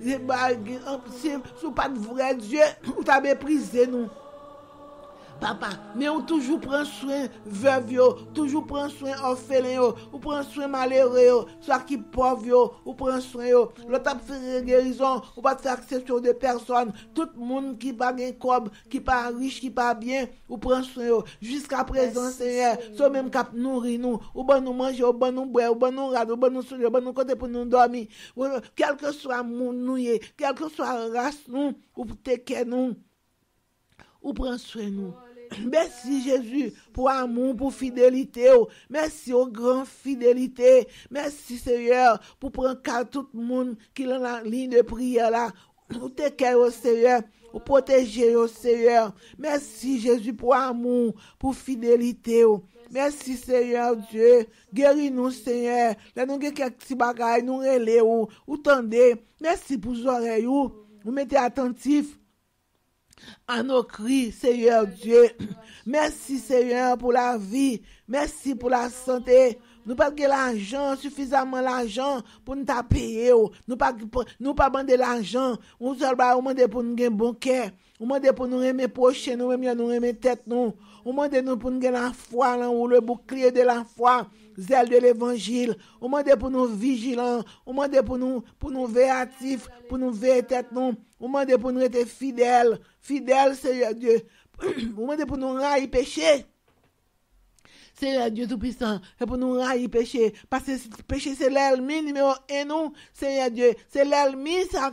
Si vous pas de vrai Dieu, ou t'as méprisé nous. Papa, mais on toujours prend soin veuve, toujours prend soin orphelin, ou prend soin malheureux, soit qui pauvre, ou prend soin. L'autre a fait guérison, ou pas faire exception de personne. Tout le monde qui pas gain cob, qui pas riche, qui pas bien, ou prend soin. Jusqu'à présent, Seigneur, soit même cap nourrir nous, ou bon nous manger, ou bon nous boire, ou bon nous regarder, ou bon nous sourire, ou bon nous côté pour nous dormir. Quel que soit mon nous, quel que soit race nous, ou te nous, ou prend soin nous. Merci Jésus pour amour, pour fidélité. Merci aux grandes fidélités. Merci Seigneur pour prendre cas tout le monde qui est dans la ligne de prière là. Pour te care au Seigneur, pour protéger au Seigneur. Merci Jésus pour amour, pour fidélité. Merci Seigneur Dieu. Guéris-nous Seigneur. Là nous avons quelques petits bagages, nous relais ou tendez. Merci pour vos oreilles. Vous mettez attentif à nos cris, Seigneur Dieu. Merci, Seigneur, pour la vie. Merci pour la santé. Nous pas que l'argent, suffisamment l'argent pour nous payer. Nous pas demander l'argent. On seul ba demander pour nous gagner bon cœur. On demander pour nous aimer prochain, nous aimer tête nous. On demander nous pour nous gagner la foi là ou le bouclier de la foi, zèle de l'évangile. On demander pour nous vigilants. On demander pour nous véatifs, pour nous veiller tête nous. On demander pour nous être fidèles, Seigneur Dieu. On demander pour nous railler péché. Seigneur Dieu Tout-Puissant, et pour nous railler péché. Parce que péché, c'est l'ennemi numéro 1, nous. Seigneur Dieu, c'est l'ennemi qui a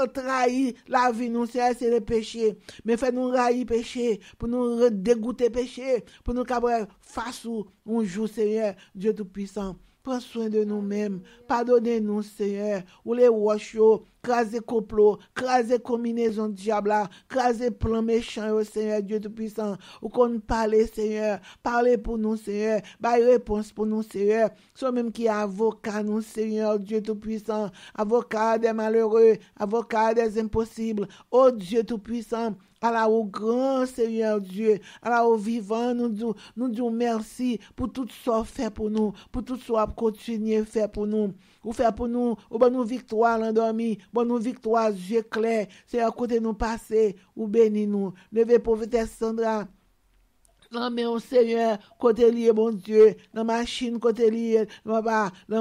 trahi la vie, nous. C'est le péché. Mais fais-nous railler péché, pour nous dégoûter péché, pour nous cabrer face où on joue, Seigneur Dieu Tout-Puissant. Prends soin de nous-mêmes. Pardonnez-nous, Seigneur. Ou les roches, craser complot, craser combinaison diable, craser plan méchant, Seigneur Dieu Tout-Puissant. Ou qu'on parle, Seigneur. Parlez pour nous, Seigneur. Baille réponse pour nous, Seigneur. Soit même qui est avocat, nous, Seigneur Dieu Tout-Puissant. Avocat des malheureux, avocat des impossibles. Oh Dieu Tout-Puissant. Alors au grand Seigneur Dieu, alors au vivant, nous disons merci pour tout ce qu'on fait pour nous, pour tout ce qu'on continue à faire pour nous. Ou faire pour nous, ou bon nous victoire l'endormi, bon nous victoire yeux clairs, c'est à côté nous passer, ou bénis nous. Levez pauvreté Sandra. Non, mais au Seigneur, côté lié, bon Dieu, dans la machine, côté lié, dans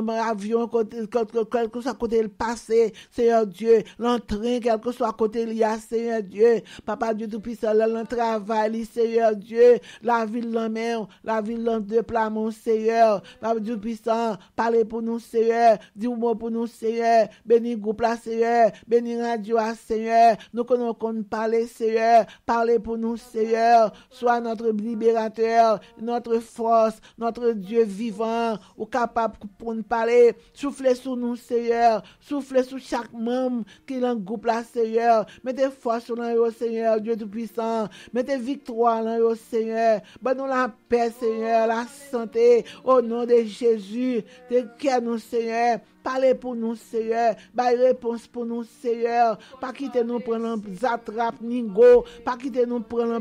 l'avion, quel que soit côté le passé, Seigneur Dieu, l'entrain, quel que soit côté lié, Seigneur Dieu, Papa Dieu Tout-Puissant, le travail, Seigneur Dieu, la ville de la mer, la ville de Plamont, Seigneur, Papa Dieu Tout-Puissant, parlez pour nous, Seigneur, dis-moi pour nous, Seigneur, bénis groupe là, Seigneur, bénis radio, Seigneur, nous connaissons parler, Seigneur, parlez pour nous, Seigneur, soit notre liberté, libérateur, notre force, notre Dieu vivant, ou capable pour nous parler. Soufflez sur nous, Seigneur. Soufflez sur chaque membre qui est dans le groupe là, Seigneur. Mettez force dans eux, Seigneur, Dieu Tout-Puissant. Mettez victoire dans eux, Seigneur. Donne-nous la paix, Seigneur, la santé, au nom de Jésus. Te nous, Seigneur. Parlez pour nous, Seigneur. Baille réponse pour nous, Seigneur. Pas quitter nous prendre zatrap ningo. Pas quitter nous prendre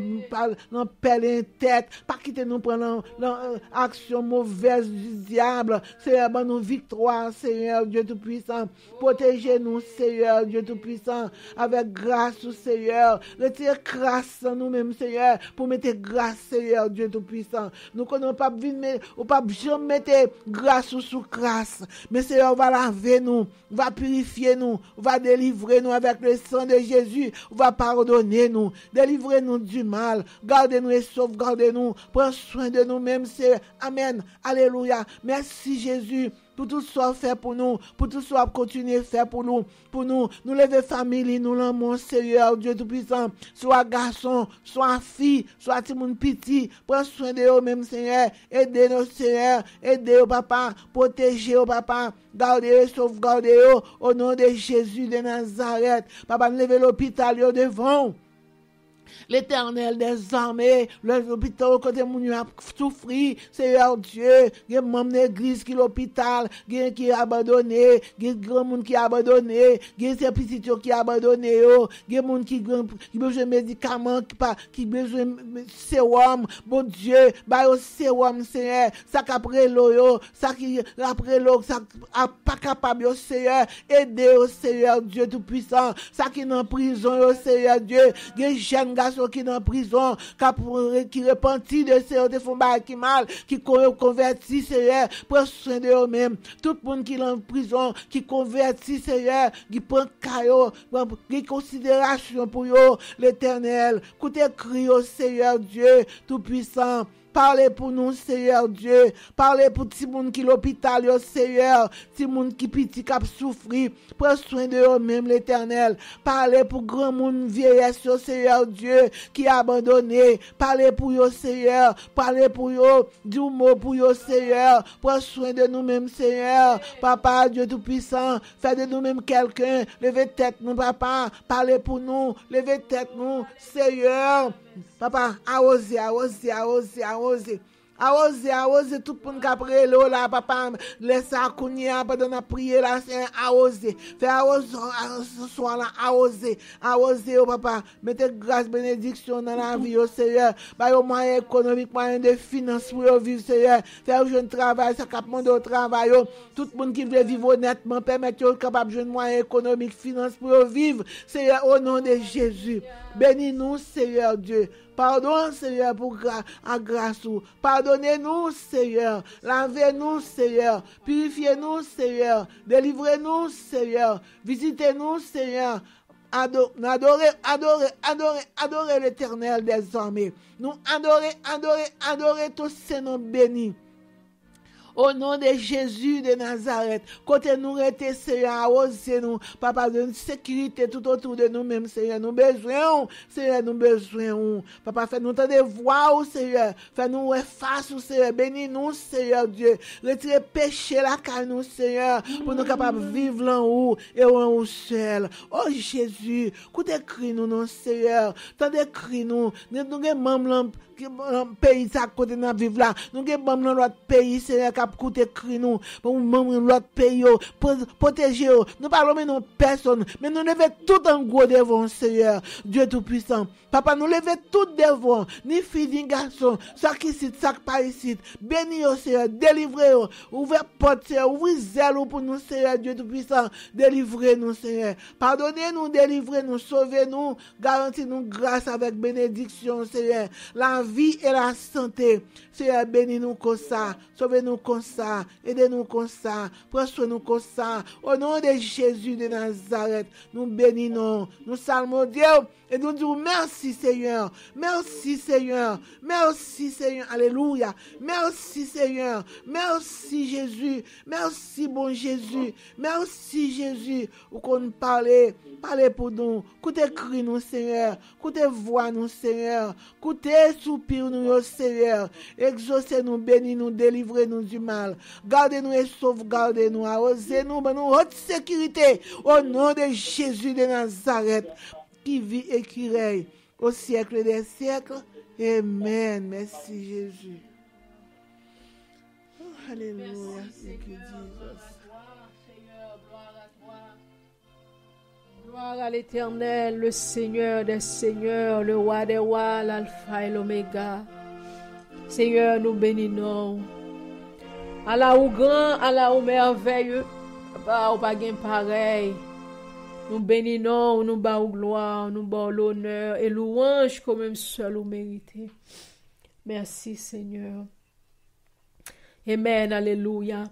pelle tête. Pas quitter nous prendre action mauvaise du diable. Seigneur, bonne nous victoire, Seigneur, Dieu Tout-Puissant. Protégez-nous, Seigneur, Dieu Tout-Puissant. Avec grâce, Seigneur. Retirez grâce en nous-mêmes, Seigneur. Pour mettre grâce, Seigneur, Dieu Tout-Puissant. Nous connaissons pas vivre, ou pas jamais mettre grâce sous grâce. Mais Seigneur, va laver nous, va purifier nous, va délivrer nous avec le sang de Jésus, va pardonner nous, délivrer nous du mal, gardez-nous et sauvegardez-nous, prends soin de nous-mêmes, c'est Amen, Alléluia. Merci Jésus pour tout ce qu'on fait pour nous, pour tout ce qu'on continue à faire pour nous lever famille, nous l'aimons, Seigneur, Dieu Tout-Puissant, soit garçon, soit fille, soit tout le monde petit, prends soin de eux-mêmes, Seigneur, aidez-nous, Seigneur, aidez-nous, papa, protégez-nous, papa, gardez-nous, sauvegardez-nous, au nom de Jésus de Nazareth, papa, nous levez l'hôpital devant. L'Éternel des armées, l'hôpital côté mon a souffri, Seigneur Dieu, il y a membre d'église qui l'hôpital, qui est abandonné, il y a grand monde qui est abandonné, il y a ces petits qui est abandonné, il y a monde qui besoin de médicaments, qui besoin de sérum, bon Dieu, bah au sérum Seigneur, ça qu'après l'eau, ça qui après l'eau, ça pas capable au Seigneur, aider au Seigneur Dieu Tout-Puissant, ça qui est en prison au Seigneur Dieu, il y a jeunes garçons qui dans prison, qui repentit de Seigneur, de font bail qui mal, qui convertit Seigneur, prend soin de eux-mêmes. Tout le monde qui est en prison, qui convertit Seigneur, qui prend caillot, qui considération pour eux, l'Éternel. Écoutez, crie au Seigneur Dieu Tout-Puissant. Parlez pour nous, Seigneur Dieu. Parlez pour tout le monde qui est l'hôpital, Seigneur. Tout le monde qui petit, qui a souffri. Prends soin de eux-mêmes, l'Éternel. Parlez pour grand monde vieillesse, Seigneur Dieu, qui est abandonné. Parlez pour eux, Seigneur. Parlez pour eux. Du mot pour eux, Seigneur. Prends soin de nous-mêmes, Seigneur. Papa, Dieu Tout-Puissant. Fais de nous-mêmes quelqu'un. Levez tête, nous, papa. Parlez pour nous. Levez tête, nous, Seigneur. Papa, arrosez tout le monde qui a prié là, papa, laisse ça courir pendant la prière là, c'est arroser. Fais arroser ce soir là, arroser, papa. Mettez grâce, bénédiction dans la vie, au Seigneur. Bah, au moyen économique, moyen de finances pour vivre, Seigneur. Fais un jeune travail, ça capable de travail. Tout le monde qui veut vivre honnêtement, permettez aux capable de moyen économique, finance pour vivre, Seigneur, au nom de Jésus. Bénis-nous, Seigneur Dieu. Pardon, Seigneur, pour grâce. Pardonnez-nous, Seigneur. Lavez-nous, Seigneur. Purifiez-nous, Seigneur. Délivrez-nous, Seigneur. Visitez-nous, Seigneur. Adorez l'Éternel des armées. Nous adorez tous ces noms bénis. Au nom de Jésus de Nazareth, côté nous rester, Seigneur, arrosez nous, papa, de sécurité tout autour de nous-mêmes, Seigneur, nous besoin, papa, fais-nous entendre voix, Seigneur, fais-nous face, Seigneur, bénis-nous, Seigneur Dieu, retirez péché la caille, nous, Seigneur, pour nous capables de vivre en haut et en haut seul. Oh Jésus, écoutez, crie nous, non, Seigneur, tendez crie nous membres pays ça côté dans vivre là nous avons dans l'autre pays Seigneur qui a coûté cri nous pour membres l'autre pays protéger nous parlons mais non personne mais nous lever tout en gros devant Seigneur Dieu tout puissant papa nous lever tout devant ni fille ni garçon ça qui ici ça pas ici bénis au Seigneur délivrez ouvrez porte ouvrez zèle pour nous Seigneur Dieu tout puissant délivrez nous Seigneur pardonnez nous délivrez nous sauvez nous garantis nous grâce avec bénédiction Seigneur la vie et la santé. Seigneur, bénis-nous comme ça. Sauvez-nous comme comme ça, aidez-nous comme ça, prends soin nous comme ça. Au nom de Jésus de Nazareth, nous bénissons, nous saluons Dieu et nous disons merci Seigneur, merci Seigneur, merci Seigneur, alléluia, merci Seigneur, merci Jésus, merci bon Jésus, merci Jésus, ou qu'on parle pour nous, écoutez cri nous Seigneur, écoutez voix nous Seigneur, écoutez soupir nous Seigneur, exaucez-nous, bénis-nous, délivrez-nous du mal, gardez-nous et sauvegardez-nous, arrosez-nous, dans nous haute sécurité, au nom de Jésus de Nazareth, qui vit et qui règne au siècle des siècles. Amen. Merci Jésus. Oh, alléluia. Merci Seigneur, gloire à toi, Seigneur, gloire à toi. Gloire à l'Éternel, le Seigneur des seigneurs, le roi des rois, l'alpha et l'oméga. Seigneur, nous bénissons. Allah ou grand, Allah ou merveilleux, pas ou pas gain pareil. Nous bénissons, nous bas gloire, nous bas l'honneur et louange comme même seul ou mérité. Merci Seigneur. Amen, alléluia.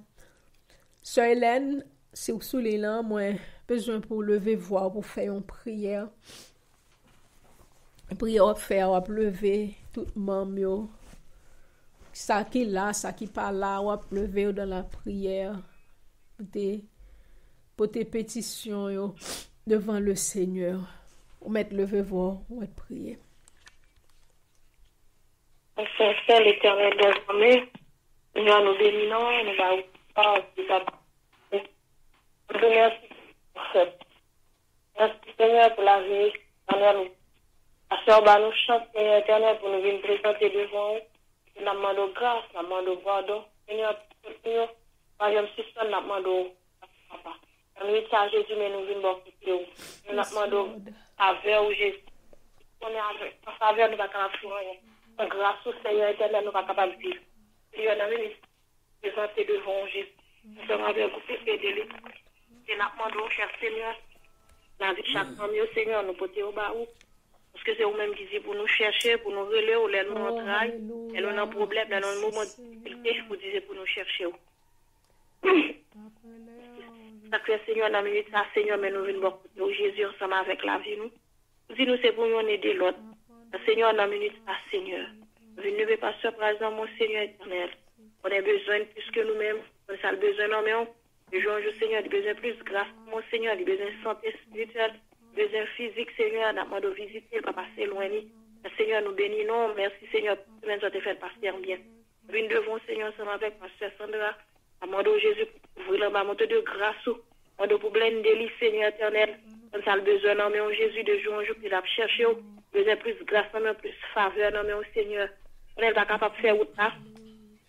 Sœur Hélène, si vous soulez là, moi, besoin pour lever voix, pour faire une prière. Prière faire, ou lever tout membre. Ça qui là, ça qui pas là, ou lever dans la prière. Pour tes pétitions yo, devant le Seigneur. On mettre lever voix, on va prier. Saint l'Éternel des armées, nous nous bénissons, nous allons pas nous remercie pour ça. Merci Seigneur pour la vie, Seigneur. La sœur nous chante, Seigneur éternel, pour nous venir présenter devant vous. Nous demandons grâce, nous demandons pardon. Seigneur, Seigneur, Mariam Sistan, nous demandons papa. Nous sommes Jésus, mais nous venons beaucoup de vous. Nous demandons faveur au Jésus. On est avec en faveur, nous ne pouvons pas faire. Grâce au Seigneur éternel, nous ne pouvons pas vivre. Seigneur, nous venons présenter devant Jésus. Nous sommes avec vous, aider-les. Et nous demandons, cher Seigneur, la vie de chaque homme, Seigneur, nous porter au bas. Parce que c'est vous-même qui dit pour nous chercher, pour nous relayer, ou les nous entrailles. Et nous avons un problème, dans un moment de difficulté, vous disiez pour nous chercher. Sacré Seigneur, dans la minute, Seigneur, mais nous venons beaucoup. Jésus, ensemble avec la vie, nous. Dis-nous, c'est pour nous aider l'autre. Seigneur, dans la minute, Seigneur. Nous ne venons pas surprendre, mon Seigneur éternel. On a besoin de plus que nous-mêmes. On a besoin de nous-mêmes. Le jour où Seigneur, il a besoin de plus de grâce, mon Seigneur, il a besoin de santé spirituelle, besoin physique, Seigneur, n'a pas de visiter, il va passer loin. Seigneur, nous bénissons. Merci, Seigneur, pour que tu fait passer bien. Nous devons, Seigneur, ensemble avec Pasteur Sandra. Amando Jésus, pour ouvrir la montre de grâce. Amando pour plein délice, Seigneur éternel. On a besoin, non, mais en Jésus, de jour en jour, il a cherché. Besoin plus de grâce, non, mais plus de faveur, non, mais au Seigneur. On n'est pas capable de faire autre.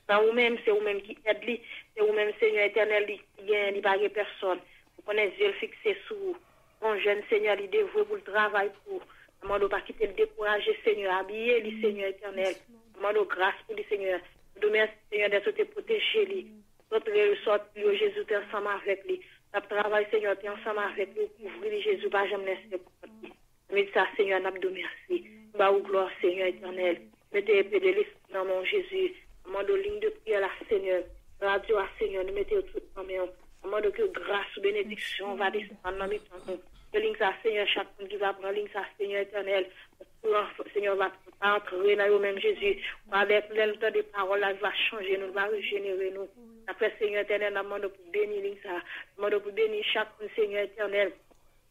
C'est vous-même, c'est vous-même qui aide lui. C'est vous-même, Seigneur éternel, qui gagne, il n'y a personne. Vous connaissez les yeux fixés sur vous. Mon jeune Seigneur, il dévoué pour le travail pour. Demande pas quitter le décourager, Seigneur. Habiller lui, Seigneur éternel. Demande grâce pour lui, Seigneur. Nous remercions, Seigneur, d'être protégé lui. Notre ressorte, lui, Jésus, tu es ensemble avec lui. Notre travail, Seigneur, tu es ensemble avec lui. Couvrir Jésus, pas jamais laisser pour lui. Mais ça, Seigneur, nous te merci. Bah, ou gloire, Seigneur éternel. Mettez épée de l'esprit dans mon Jésus. Demande ligne de prière, là, Seigneur. Radio, à Seigneur, nous mettons tout en main. Demande que grâce, bénédiction, va descendre dans mes temps. Que ligne ça, Seigneur, chacun qui va prendre ligne ça, Seigneur éternel. Seigneur, va entrer dans le même Jésus. Avec le temps des paroles, là, il va changer, nous va régénérer nous. Après, Seigneur éternel, nous demandons pour bénir ligne ça. Nous demandons pour bénir chacun, Seigneur éternel.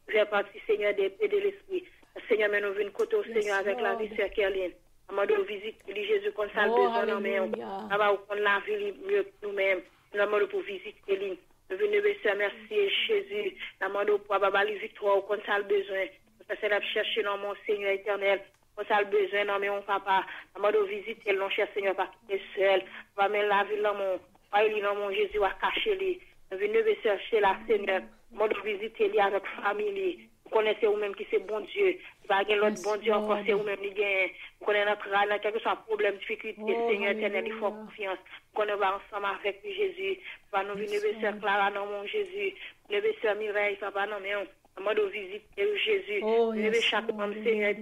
J'ai parti, Seigneur, des paix de l'esprit. Seigneur, mais nous venons côté au Seigneur avec la vie, Sœur Kerline. Nous demandons visiter Jésus comme ça, le besoin dans nous. Nous avons la vie mieux que nous-mêmes. Nous demandons pour visiter ligne. Nous venons de merci Jésus. Nous demandons pour avoir la victoire comme ça le besoin. Nous allons chercher dans mon Seigneur éternel. Comme ça le besoin dans mon papa. Nous demandons visiter mon cher Seigneur pas quitter seul. Nous allons mettre la vie dans mon pas dans mon Jésus à cacher lui. Nous venons de chercher la Seigneur. Nous demandons visiter lui avec famille. Vous connaissez vous-même qui c'est bon Dieu. Pas l'autre bon Dieu encore c'est vous-même qui gagne. Vous connaissez notre râle, quel que soit problème, difficulté, Seigneur éternel, il faut confiance. Vous connaissez ensemble avec Jésus. Va nous venir de Sœur Clara dans mon Jésus. Lever Sœur Mireille, papa non mais on m'a de visiter Jésus. Lever chaque homme, Seigneur,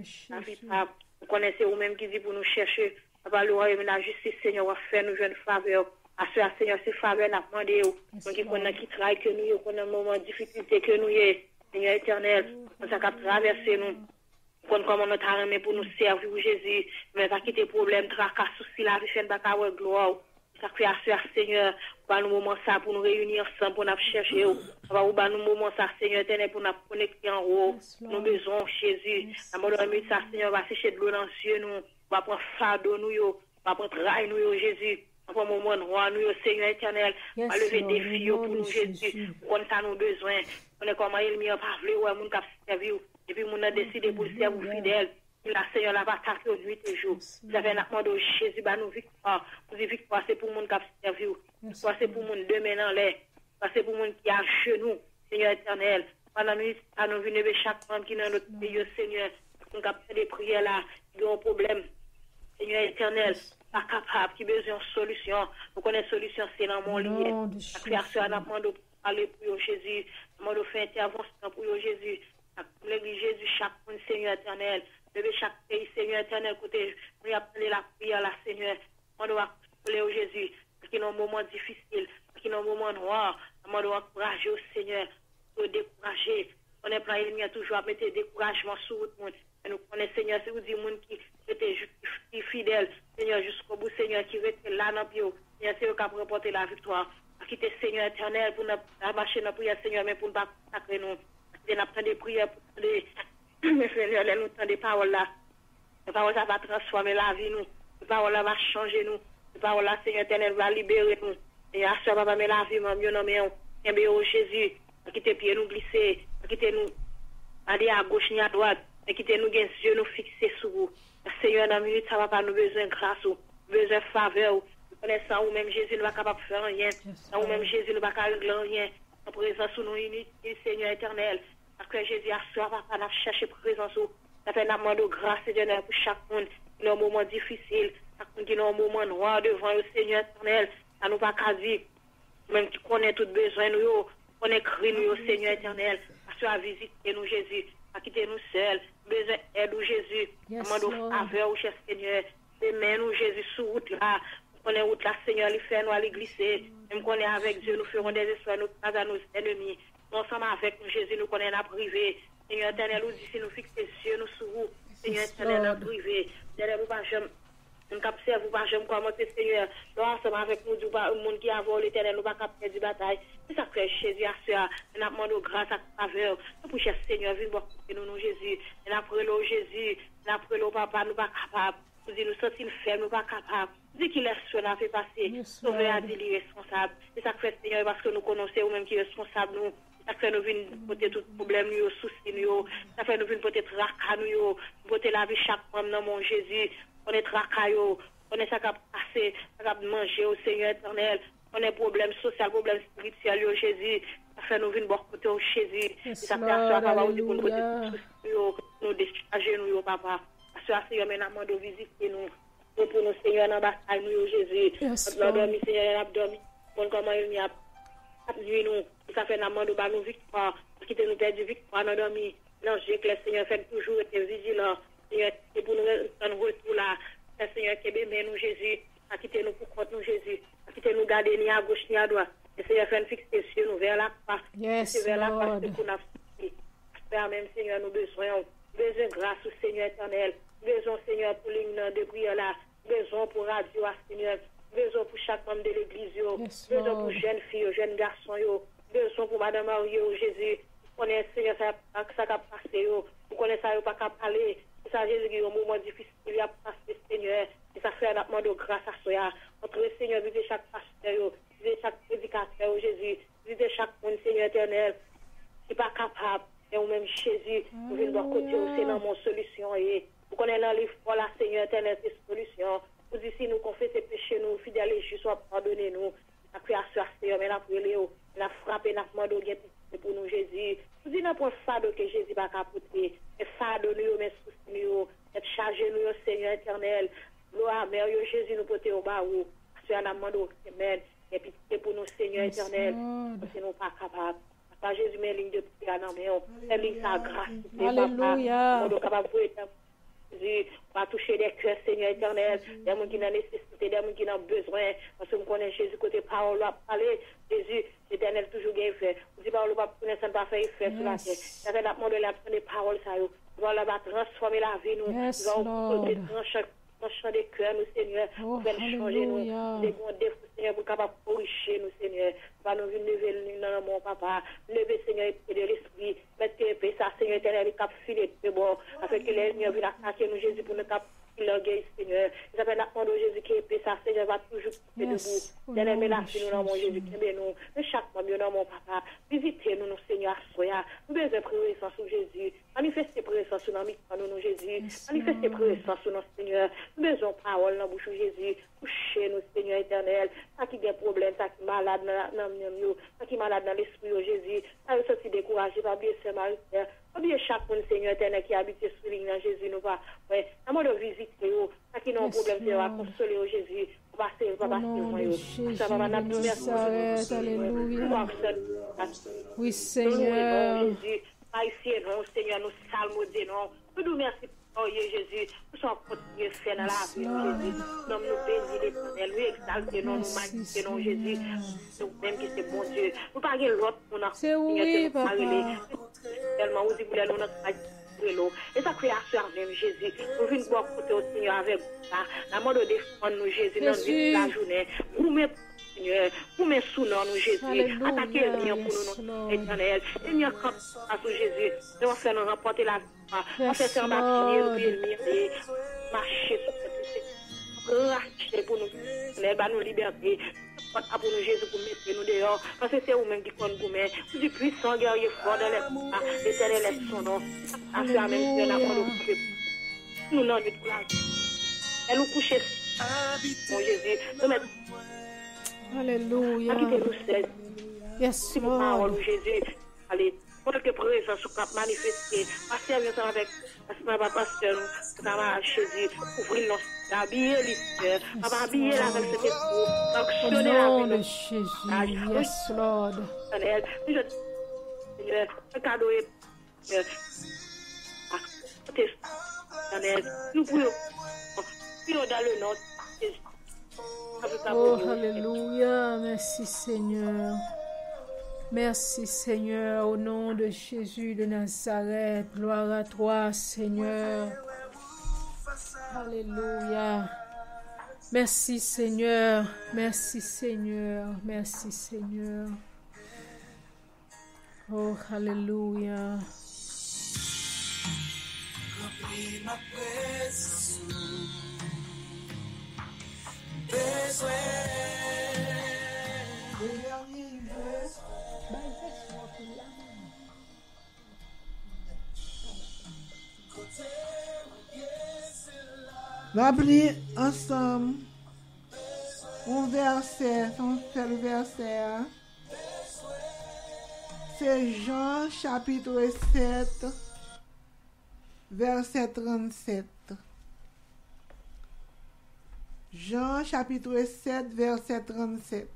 vous connaissez vous-même qui dit pour nous chercher. Papa le royaume la justice, Seigneur, va faire nous une faveur. Assurez, Seigneur, ces faveurs, n'a demandé, donc qui connaît qui travaille que nous, qu'on a un moment de difficulté que nous, Seigneur éternel, on s'est traversé nous. Comment nous t'arrêter pour nous servir, Jésus, mais pas quitter problème, tracas, soucis, la vie, fait pas qu'à gloire. Ça fait assurer, Seigneur, pour nous moment ça, pour nous réunir ensemble, pour nous chercher, pour nous moment ça, Seigneur éternel, pour nous connecter en haut, nous besoin, Jésus. Amour de ça, Seigneur, va sécher de l'eau dans les yeux, nous, va prendre fardeau, nous, va prendre travail, nous, Jésus. Pour le moment, nous, Seigneur éternel, va lever des filles pour nous, Jésus, on a nos besoins. On est comme il m'a parlé, ou mon cap servir, et puis on a décidé pour le servir fidèle. La Seigneur la bataille aux nuit et jour. Vous avez un demande de Jésus, bah nous victoire. Vous avez victoire, c'est pour mon cap servir. Victoire, c'est pour mon demain dans l'air. C'est pour mon qui a genou, Seigneur éternel. Pendant que nous venons chaque femme qui est dans notre pays, Seigneur, nous avons fait des prières là, qui ont un problème. Seigneur éternel, pas capable, qui a besoin de solution. Vous connaissez la solution, c'est dans mon lit. La création a demandé de parler pour Jésus. Demande de faire intervention pour Jésus. L'église Jésus, chaque monde, Seigneur éternel. Lever chaque pays, Seigneur éternel, côté, nous appelons la prière, la Seigneur. On doit appeler au Jésus, parce qu'il y a un moment difficile, parce qu'il y a un moment noir. On doit encourager au Seigneur, pour décourager. On est plein, il y a toujours à mettre découragement sur tout le monde. Et nous connaissons, Seigneur, si vous dites, monde qui était fidèle, Seigneur, jusqu'au bout, Seigneur, qui veut être là dans le pied, Seigneur, c'est eux qui ont remporté la victoire. Quitter, Seigneur éternel, pour ne marcher dans la prière, Seigneur, mais pour ne pas consacrer nous. Nous avons des prières pour les. Mais Seigneur, nous avons des paroles là. Les paroles ça va transformer la vie, nous. Les paroles là va changer nous. Les paroles là, Seigneur éternel, va libérer nous. Et à ce moment, la vie, mon Dieu, non, mais on Jésus, quitter pied nous glisser, quitter nous aller à gauche ni à droite, quitter nous les yeux nous fixer sur vous. Seigneur, dans la minute, ça va pas nous besoin de grâce, besoin de faveur. Nous connaissons où même Jésus ne va pas capable de faire rien. Où même Jésus ne va pas régler rien. En présence sous nous unités, Seigneur éternel. Parce que Jésus a soif, papa, n'a cherché présence. Ça fait un amant de grâce, Seigneur, pour chaque monde qui a un moment difficile, chaque monde qui a un moment noir devant le Seigneur éternel. Ça nous pas qu'à dire, même qui connaît tout besoin, nous, connaît cri, nous, Seigneur éternel. Parce que à visiter nous, Jésus, à quitter nous seuls, besoin d'aide, Jésus. Amant de faveur, cher Seigneur. Demain, nous, Jésus, sur route là. On est route là, Seigneur, les faire nous aller glisser. Même qu'on est avec Dieu, nous ferons des espoirs, nous pas à nos ennemis. Nous ensemble avec nous, Jésus, nous connaissons la privée. Seigneur éternel, nous dit, si nous fixons les yeux, nous sur vous. Seigneur éternel, la privée. Seigneur, nous pas jamais, nous captons, vous pas jamais commenter, Seigneur. Nous ensemble avec nous, le monde qui a volé l'éternel, nous pas capter du bataille. C'est ça que Jésus a fait. Nous avons demandé grâce à faveur. Nous pour cher Seigneur, viens voir nous, Jésus. Nous avons pris le Jésus, nous avons pris le papa, nous pas capables. Nous disons, nous sommes fermes, nous pas capables. Dis qu'il est sur la fait passer. Sauver à dire, il est responsable. C'est ça que fait Seigneur, parce que nous connaissons ou même qui est responsable, nous. Ça fait nous venir porter tout problème, nous, soucis, nous. Ça fait nous venir porter tracas, nous. Porter la vie chaque femme dans mon Jésus. On est tracas, on est ça qui a passé, ça qui a mangé au Seigneur éternel. On est problème social, problème spirituel, au Jésus. Ça fait nous venir voir côté au Jésus. Ça fait à papa, nous pour nous décharger, nous, papa. Parce que Seigneur, maintenant, de visiter nous. Pour nous, Seigneur, dans la bataille, nous, Jésus. Notre dormi, Seigneur, abdomen. Bon, comment il y a nuit, nous. Ça fait un amant de nous victoire. Quitter nous perdre victoire, nous dormi. L'ange que le Seigneur fait toujours être vigilant. Seigneur, c'est pour nous rendre retour là. Le Seigneur qui est bien, nous, Jésus. À quitter nous pour contre nous, Jésus. À quitter nous garder ni à gauche ni à droite. Le Seigneur fait fixer sur nous vers la croix. C'est vers la croix, c'est pour nous fixer. Père, même Seigneur, nous besoin de grâce au Seigneur éternel. Besoin, Seigneur, pour l'hymne de prière là. Besoin pour radio, Seigneur. Besoin pour chaque membre de l'église. Besoin pour jeunes filles, jeunes garçons. Besoin pour Madame Marie, Jésus. Vous connaissez, Seigneur, ça a passé. Vous connaissez ça, pas qu'à parler. Ça, Jésus, il y a un moment difficile, il a passé, Seigneur. Et ça fait un demande de grâce à soi. Entre le Seigneur, visez chaque pasteur, visez chaque prédicateur, Jésus. Visez chaque monde, Seigneur éternel. Qui n'est pas capable. Et ou même Jésus, vous venez de côté, c'est dans mon solution. Et vous connaissez dans les fois, là, Seigneur éternel, c'est solution. Vous dites, si nous confessons ces péchés, nous, fidèles et justes, pardonnez-nous. La création, Seigneur, mais la prière, la frappe, la demande pour nous, Jésus. Vous dites, n'importe fardeau que Jésus va capoter. Et fardeau, nous, mais soucis, nous, être chargé, nous, Seigneur éternel. Gloire, merveilleux, Jésus, nous porter au bas, où, sur la demande, amen. Et puis, c'est pour nous, Seigneur éternel, parce que nous pas capables. Pas Jésus, mais ligne de prière, non, mais on ligne sa grâce. Alléluia. On est capable de Jésus, va toucher des cœurs, Seigneur éternel, des gens qui ont nécessité, des gens qui ont besoin, parce que nous connaissons Jésus, côté parole, à parler, Jésus, l'éternel toujours bien fait. Vous dites, parole, pas connaître, pas faire effet sur la terre. Ça fait la demande de la parole, ça y est. Voilà, va transformer la vie, nous. Yes, va Lord. Tranchant des cœurs, nous, Seigneur, Oh, pour faire changer nous, hallelujah. des bons défauts, Seigneur, pour capable corriger nous, Seigneur. Va nous lever le nom, mon papa. Lever, Seigneur, et de l'esprit. Mettre paix, ça, Seigneur, éternel, les cap filer de bon, afin que les ennemis viennent attaquer nous, Jésus, pour nous cap l'orgueil, Seigneur. Ils appellent la demande de Jésus qui est paix, ça, Seigneur, va toujours couper Yes. debout. Éternel, mais la Oh, vie, nous, dans mon Jésus, qui aime nous. Mais chaque mois, non, mon papa. Visitez-nous, nous, Seigneur, soya. Nous besoin de présence sur Jésus. Manifestez présence sur nous, Jésus. Manifestez présence sur nous, Seigneur. Nous besoin de parole dans la bouche de Jésus. Touchez-nous, Seigneur éternel. Ça qui a des problèmes, ça qui est malade dans le ça qui est malade dans l'esprit de Jésus. Ça est aussi découragé, pas bien Saint-Martin. Pas bien chaque monde, Seigneur éternel, qui habite sur l'île dans Jésus. Nous va, ouais, à moi de visiter, ça qui n'a un problème, c'est va consoler au Jésus. On va passer, Au nom de Jésus ça va de nous Nazareth, alléluia. Oui, Seigneur. Seigneur. Jésus, haïtien, non, Seigneur, nous salmodés, non. Nous merci pour Jésus. Nous sommes continués à faire dans la vie, Jésus. Nous nous bénissons l'éternel, nous exaltons, nous magnifions, Jésus. Nous même qui c'est bon Dieu. Nous pas l'autre, nous avons C'est oui, papa. tellement, vous dites, nous avons et ça création même Jésus. Nous venons voir côté au Seigneur avec ça. La mort de défendre nous, Jésus, dans la journée. Vous mettez Seigneur, vous mettez sous nous, Jésus. Alléluia, Attaquez le mien pour yes, nous, Lord. éternel. Seigneur, quand à Jésus, nous allons faire nous remporter la victoire. On Yes, fait faire Lord. bâtir, nous bien marcher sur cette racheter pour nous, nous liberté. Pas pour nous, Jésus, pour mettre nous dehors. Parce que c'est vous-même qui compte pour nous. Vous êtes puissant, guerrier fort dans les bras. L'éternel est son nom. Affaire même Dieu, la mort de nous, non, du courage. Elle nous couche, mon Jésus. Nous mettons, Alléluia. quittez-nous, c'est. Yes, Si vous parlez, Lord. Jésus, allez, pour que présence soit manifestée, passez avec nous avec pasteur, nous avons Jésus, ouvrir nos habiller l'histoire, habiller la avec cet esprit, Au sanctionner la nom vie de de Jésus. Yes, Lord. Seigneur. Seigneur, un cadeau est. Nous prions dans le nom de Jésus. Oh, alléluia. Merci, Seigneur. Merci, Seigneur, au nom de Jésus de Nazareth. Gloire à toi, Seigneur. Alléluia. Merci, Seigneur. Merci, Seigneur. Merci, Seigneur. Oh, alléluia. Remplis ma presse, besoin. Le dernier jour, nous appelons ensemble un verset, un seul verset. Hein. C'est Jean chapitre 7, verset 37. Jean chapitre 7, verset 37.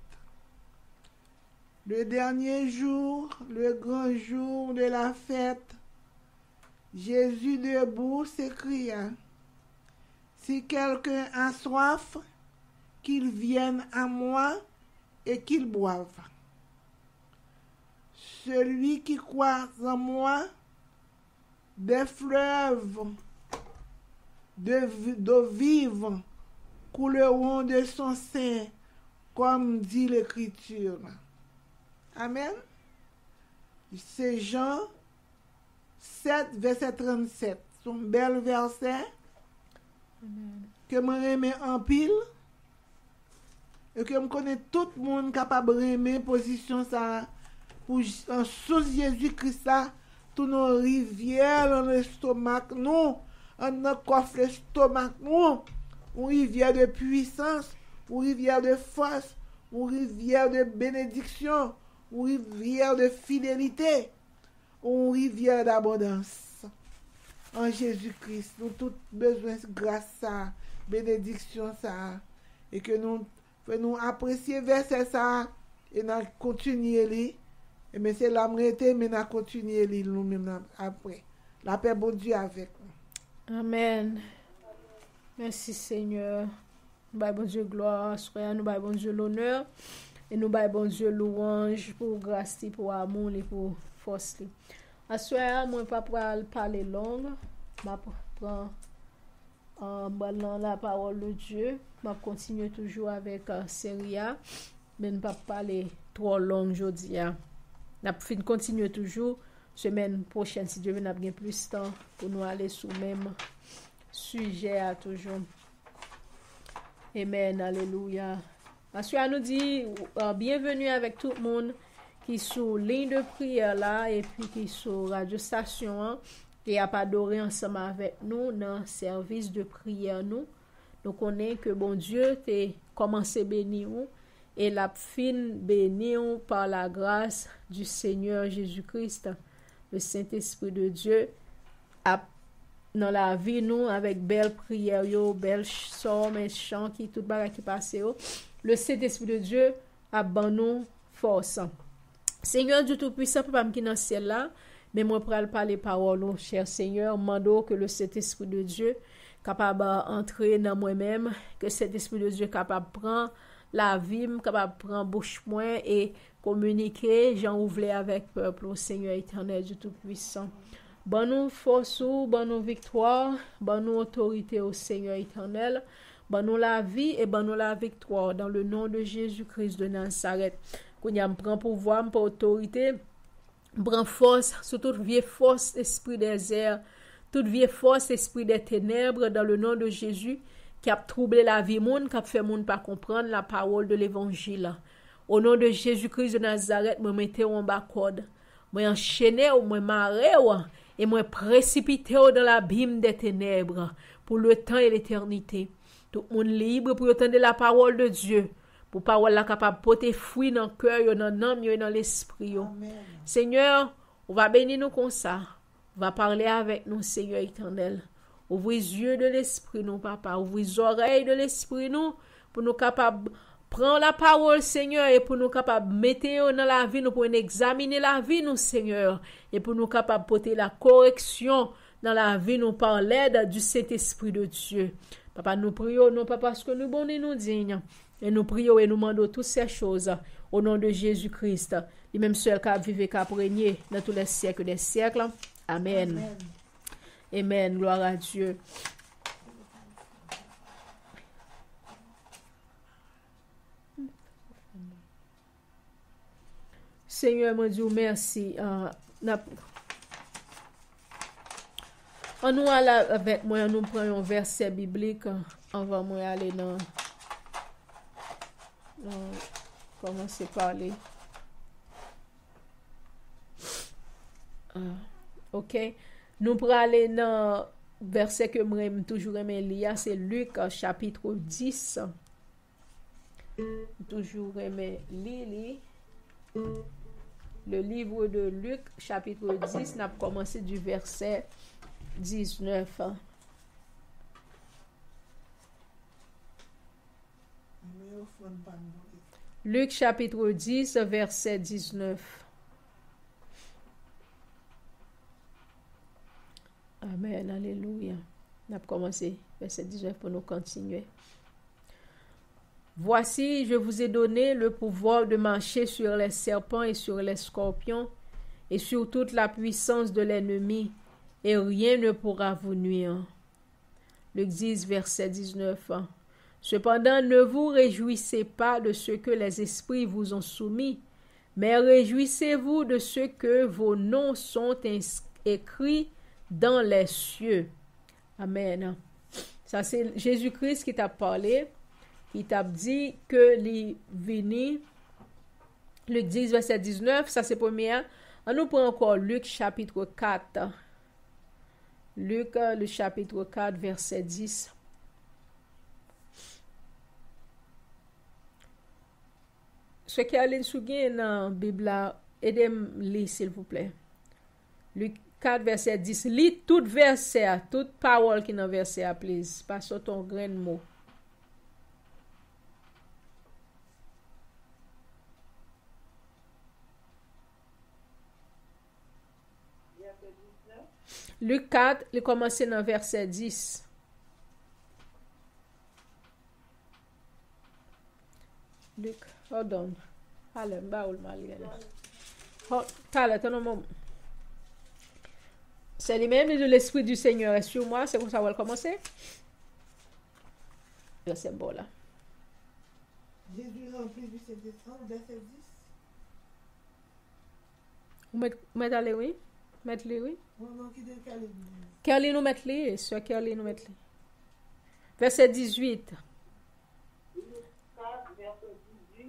Le dernier jour, le grand jour de la fête, Jésus debout s'écria, si quelqu'un a soif, qu'il vienne à moi et qu'il boive. Celui qui croit en moi, des fleuves d'eau vive couleront de son sein, comme dit l'Écriture. Amen. C'est Jean 7, verset 37. C'est un bel verset que je aime en pile et que je connais tout le monde capable d'aimer position ça pour sous Jésus-Christ ça, tous nos rivières dans l'estomac nous, dans notre coffre l'estomac nous, une rivière de puissance, une rivière de force, une rivière de bénédiction, une rivière de fidélité, une rivière d'abondance. En Jésus-Christ, nous avons tout besoin de grâce, ça, bénédiction, ça, et que nous apprécions verset ça, et nous continuons, mais c'est la mais nous continuons nous-mêmes après. La paix, bon Dieu, avec nous. Amen. Merci Seigneur. Nous baillons bon Dieu gloire, soyons nous baillons bon Dieu l'honneur et nous baillons bon Dieu louange pour grâce, pour amour et pour force. À soir, moi pas parler long, m'a prend en la parole de Dieu, m'a continuer toujours avec Seria, mais ne pas parler trop long aujourd'hui. N'a fin continuer toujours semaine prochaine si Dieu veut n'a bien plus temps pour nous aller sur même sujet à toujours. Amen, alléluia. Ensuite, nous dit bienvenue avec tout le monde qui sur ligne de prière là et puis qui sur radio station qui a adoré ensemble avec nous dans service de prière nous. Donc on est que bon Dieu t'a commencé bénir et la fin bénir par la grâce du Seigneur Jésus-Christ, le Saint-Esprit de Dieu a dans la vie nous avec belle prière yo, belle psaume et chant qui tout bagarre qui passe yo. Le Saint-Esprit de Dieu a ban nous force. Seigneur Dieu tout-puissant, papa qui dans ciel là, mais moi pral parler parole, cher Seigneur, mando que le Saint-Esprit de Dieu capable entrer dans moi-même, que cet esprit de Dieu capable prendre la vie, capable prendre bouche moi et communiquer, j'en ouvre avec peuple au Seigneur éternel Dieu tout-puissant. Bon nous force, bon nous victoire, bon nous autorité au Seigneur éternel, bon nous la vie et bon nous la victoire dans le nom de Jésus-Christ de Nazareth. Qu'on y a prend pouvoir, pour autorité, prend force sur toute vieille force esprit des airs, toute vieille force esprit des ténèbres dans le nom de Jésus qui a troublé la vie monde, qui a fait monde pas comprendre la parole de l'évangile. Au nom de Jésus-Christ de Nazareth, me mettez en bas code, moi enchaîné ou moi maré et moi précipité dans l'abîme des ténèbres pour le temps et l'éternité. Tout le monde libre pour entendre la parole de Dieu. Pour parole la capable porter fruit dans le cœur, dans l'âme et dans l'esprit. Seigneur, on va bénir nous comme ça. On va parler avec nous, Seigneur éternel. Ouvre les yeux de l'esprit, nous, papa. Ouvre les oreilles de l'esprit, nous, pour nous capables prendre la parole, Seigneur, et pour nous capables mettre dans la vie, nous, pour nous examiner la vie, nous, Seigneur, et pour nous capables porter la correction dans la vie, nous, par l'aide du Saint-Esprit de Dieu. Papa, nous prions, non pas parce que nous bons et nous dignes, et nous prions et nous demandons toutes ces choses au nom de Jésus-Christ, le même seul qui a vécu, qui a régné dans tous les siècles des siècles. Amen. Amen. Amen. Gloire à Dieu. Seigneur, mon Dieu, merci. On nous aller avec moi, nous prenons un verset biblique. On va moi aller dans commencer à parler. OK. Nous prenons aller dans verset que moi toujours aimé lire, c'est Luc chapitre 10. Toujours aimé lire le livre de Luc chapitre 10, n'a commencé du verset 19. Luc chapitre 10, verset 19. Amen, alléluia. On a commencé verset 19 pour nous continuer. Voici, je vous ai donné le pouvoir de marcher sur les serpents et sur les scorpions et sur toute la puissance de l'ennemi, et rien ne pourra vous nuire. Luc 10, verset 19. Cependant, ne vous réjouissez pas de ce que les esprits vous ont soumis, mais réjouissez-vous de ce que vos noms sont écrits dans les cieux. Amen. Ça, c'est Jésus-Christ qui t'a parlé, qui t'a dit que les vini. Luc 10, verset 19, ça c'est premier. On nous prend encore Luc chapitre 4. Luc, le chapitre 4, verset 10. Ce qui est allé dans la Bible, aidez-moi lire s'il vous plaît. Luc 4, verset 10. Lis tout verset, toute parole qui est dans verset, please. Pas sur ton grain de mot. Luc 4, il commence dans verset 10. Luc, hold on. Allez, baoul malgré. Allez, attends un moment. C'est lui-même de l'Esprit du Seigneur est sur moi, c'est comme ça qu'on va commencer. Verset bon là. Jésus rempli du Saint-Esprit, verset 10. Vous mettez allez, oui? Mettez-les, oui? Non, qui est calé. Kelly nous mettez-les, sur Kelly nous mettez-les. Verset 18.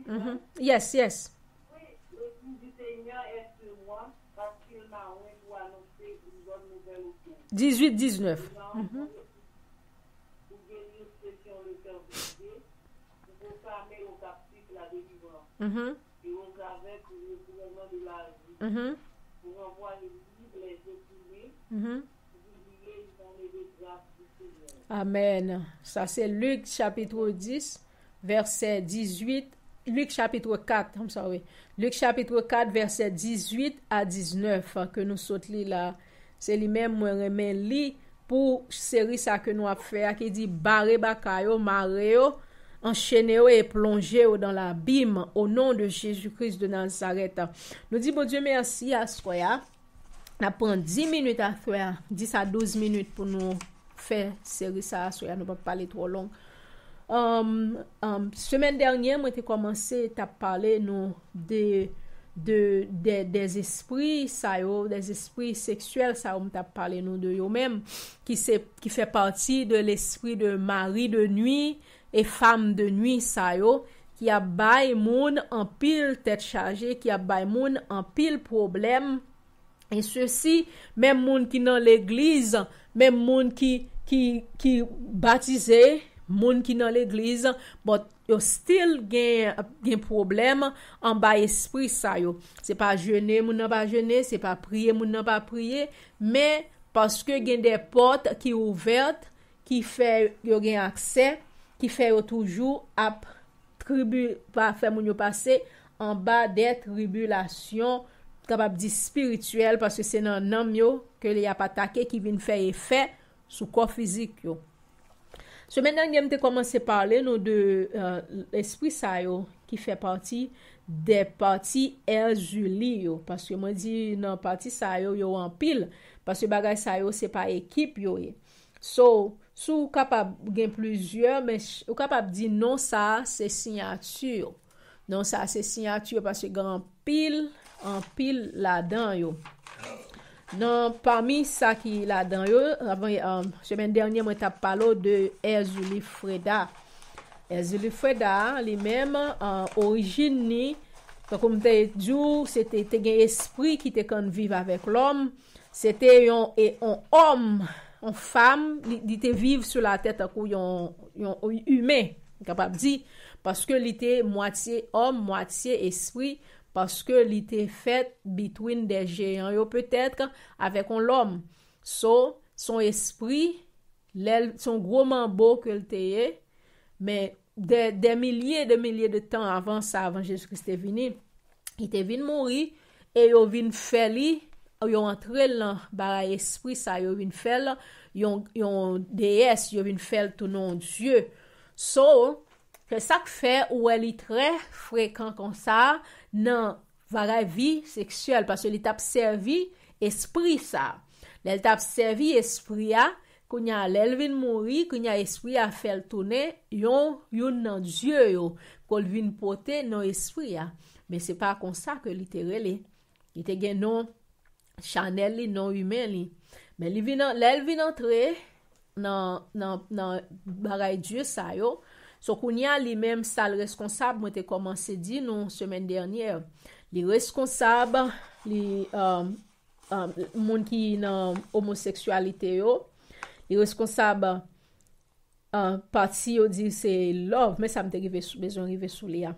Mm-hmm. Yes, yes. Oui, l'Esprit du Seigneur est sur moi parce qu'il m'a oint pour annoncer une bonne nouvelle aux pauvres. 18, 19. Pour guérir ceux qui ont le cœur brisé, pour proclamer aux captifs la délivrance Mm-hmm. et aux aveugles le gouvernement de la vie, Mm-hmm. pour envoyer libre les opprimés, Mm-hmm. pour publier une journée de grâce du Seigneur. Amen. Ça c'est Luc chapitre 10, verset 18. Luc chapitre 4, I'm sorry. Luc chapitre 4, verset 18 à 19 que nous sautons là. C'est lui-même moi remet li pour série ça que nous a fait qui dit barre bakayo mareo enchaîner et plonger dans l'abîme au nom de Jésus-Christ de Nazareth. Nous dit bon Dieu merci à soya. On prend 10 minutes à faire, 10 à 12 minutes pour nous faire série ça soya, nous pas parler trop long. Semaine dernière, moi, j'ai commencé à parler nous des esprits, ça yo, des esprits sexuels, ça on t'a parlé nous de eux-mêmes, qui fait partie de l'esprit de mari de nuit et femme de nuit, ça yo, qui a bail moun en pile tête chargée, qui a bail moun en pile problème. Et ceci, même moun qui dans l'église, même moun qui baptisé, moun qui dans l'église, but yo still gen problème en bas esprit ça yo. C'est pas jeûner, moun nan pas jeûner, c'est pas prier, moun nan pas prier, mais parce que gen des portes qui ouvertes, qui fait yo gen accès, qui fait yo toujours ap tribu pas faire moun yo passer en bas des tribulations capable dire spirituel parce que c'est dans nam yo que les a pas attaqué qui vient faire effet sur corps physique yo. Semaine dernière, j'ai commencé à parler nous de l'esprit ça yo qui fait partie des parties Erzuli yo parce que moi dit dans partie ça yo en pile parce que bagay ça yo c'est pas équipe yo. So sou capable gen plusieurs mais ou capable dire non ça c'est signature. Non ça c'est signature parce que grand pile en pile là-dedans yo. Non, parmi ça qui là-dedans yo, avant semaine dernière moi t'a parlé de Erzuli Freda. Erzuli Freda lui-même origine ni comme t'ai dit c'était un esprit qui était quand vivre avec l'homme, c'était un homme, une femme, il était vivre sur la tête comme un humain, capable dire parce que il était moitié homme, moitié esprit. Parce que l'était fait between des géants yo peut-être avec l'homme. So son esprit son gros mambo que l'était mais des milliers de temps avant ça avant Jésus-Christ est venu, il était venu mourir et yo vinn faire li yo entrer dans ba esprit ça yo vinn faire yon déesse yo vinn faire tout nom Dieu. So c'est ça que fait où elle est très fréquent comme ça dans la vie sexuelle parce que il t'a servi esprit ça. Elle t'a servi esprit a qu'on a l'elvin mourir, qu'on a esprit a fait tourner yon nan Dieu yo qu'on vinn porter non esprit a. Mais c'est pas comme ça que littéralement il te gen non Chanel li non humain li. Mais l'elvin entrer dans bagay Dieu ça yo. So kounya li même ça le responsable moi te commencé dit non semaine dernière les responsables les monde qui dans homosexualité yo les responsables parti yo dit c'est love mais ça me arrivé besoin arriver souslia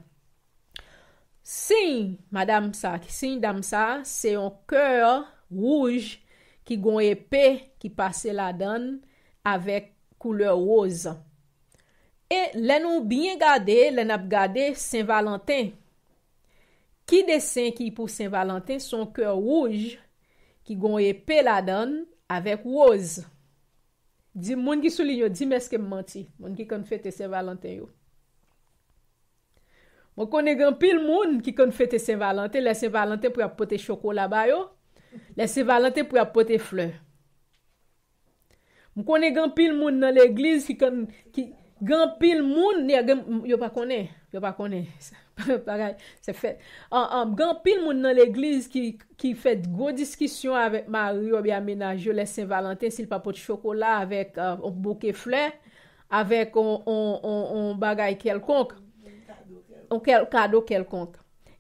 si madame ça si dame ça c'est un cœur rouge qui gon épée qui passe là-dedans avec couleur rose. Et là nous bien garder, là n'a garder Saint-Valentin. Qui dessin qui pour Saint-Valentin son cœur rouge qui gon épée la donne avec rose. Di moun qui souligne, di mais que menti, moun qui kon fête Saint-Valentin yo. Moi connais grand pile moun qui kon fête Saint-Valentin, les Saint-Valentin pour apporter chocolat ba yo, les Saint-Valentin pour apporter fleurs. Moi connais grand pile moun dans l'église qui grand pile moun yo pas connaît. C'est fait. Grand pile moun dans l'église qui fait gros discussion avec Marie ou bien ménage les Saint-Valentin s'il pas porte chocolat avec un bouquet fleurs avec on bagay quelconque. Un cadeau quelconque.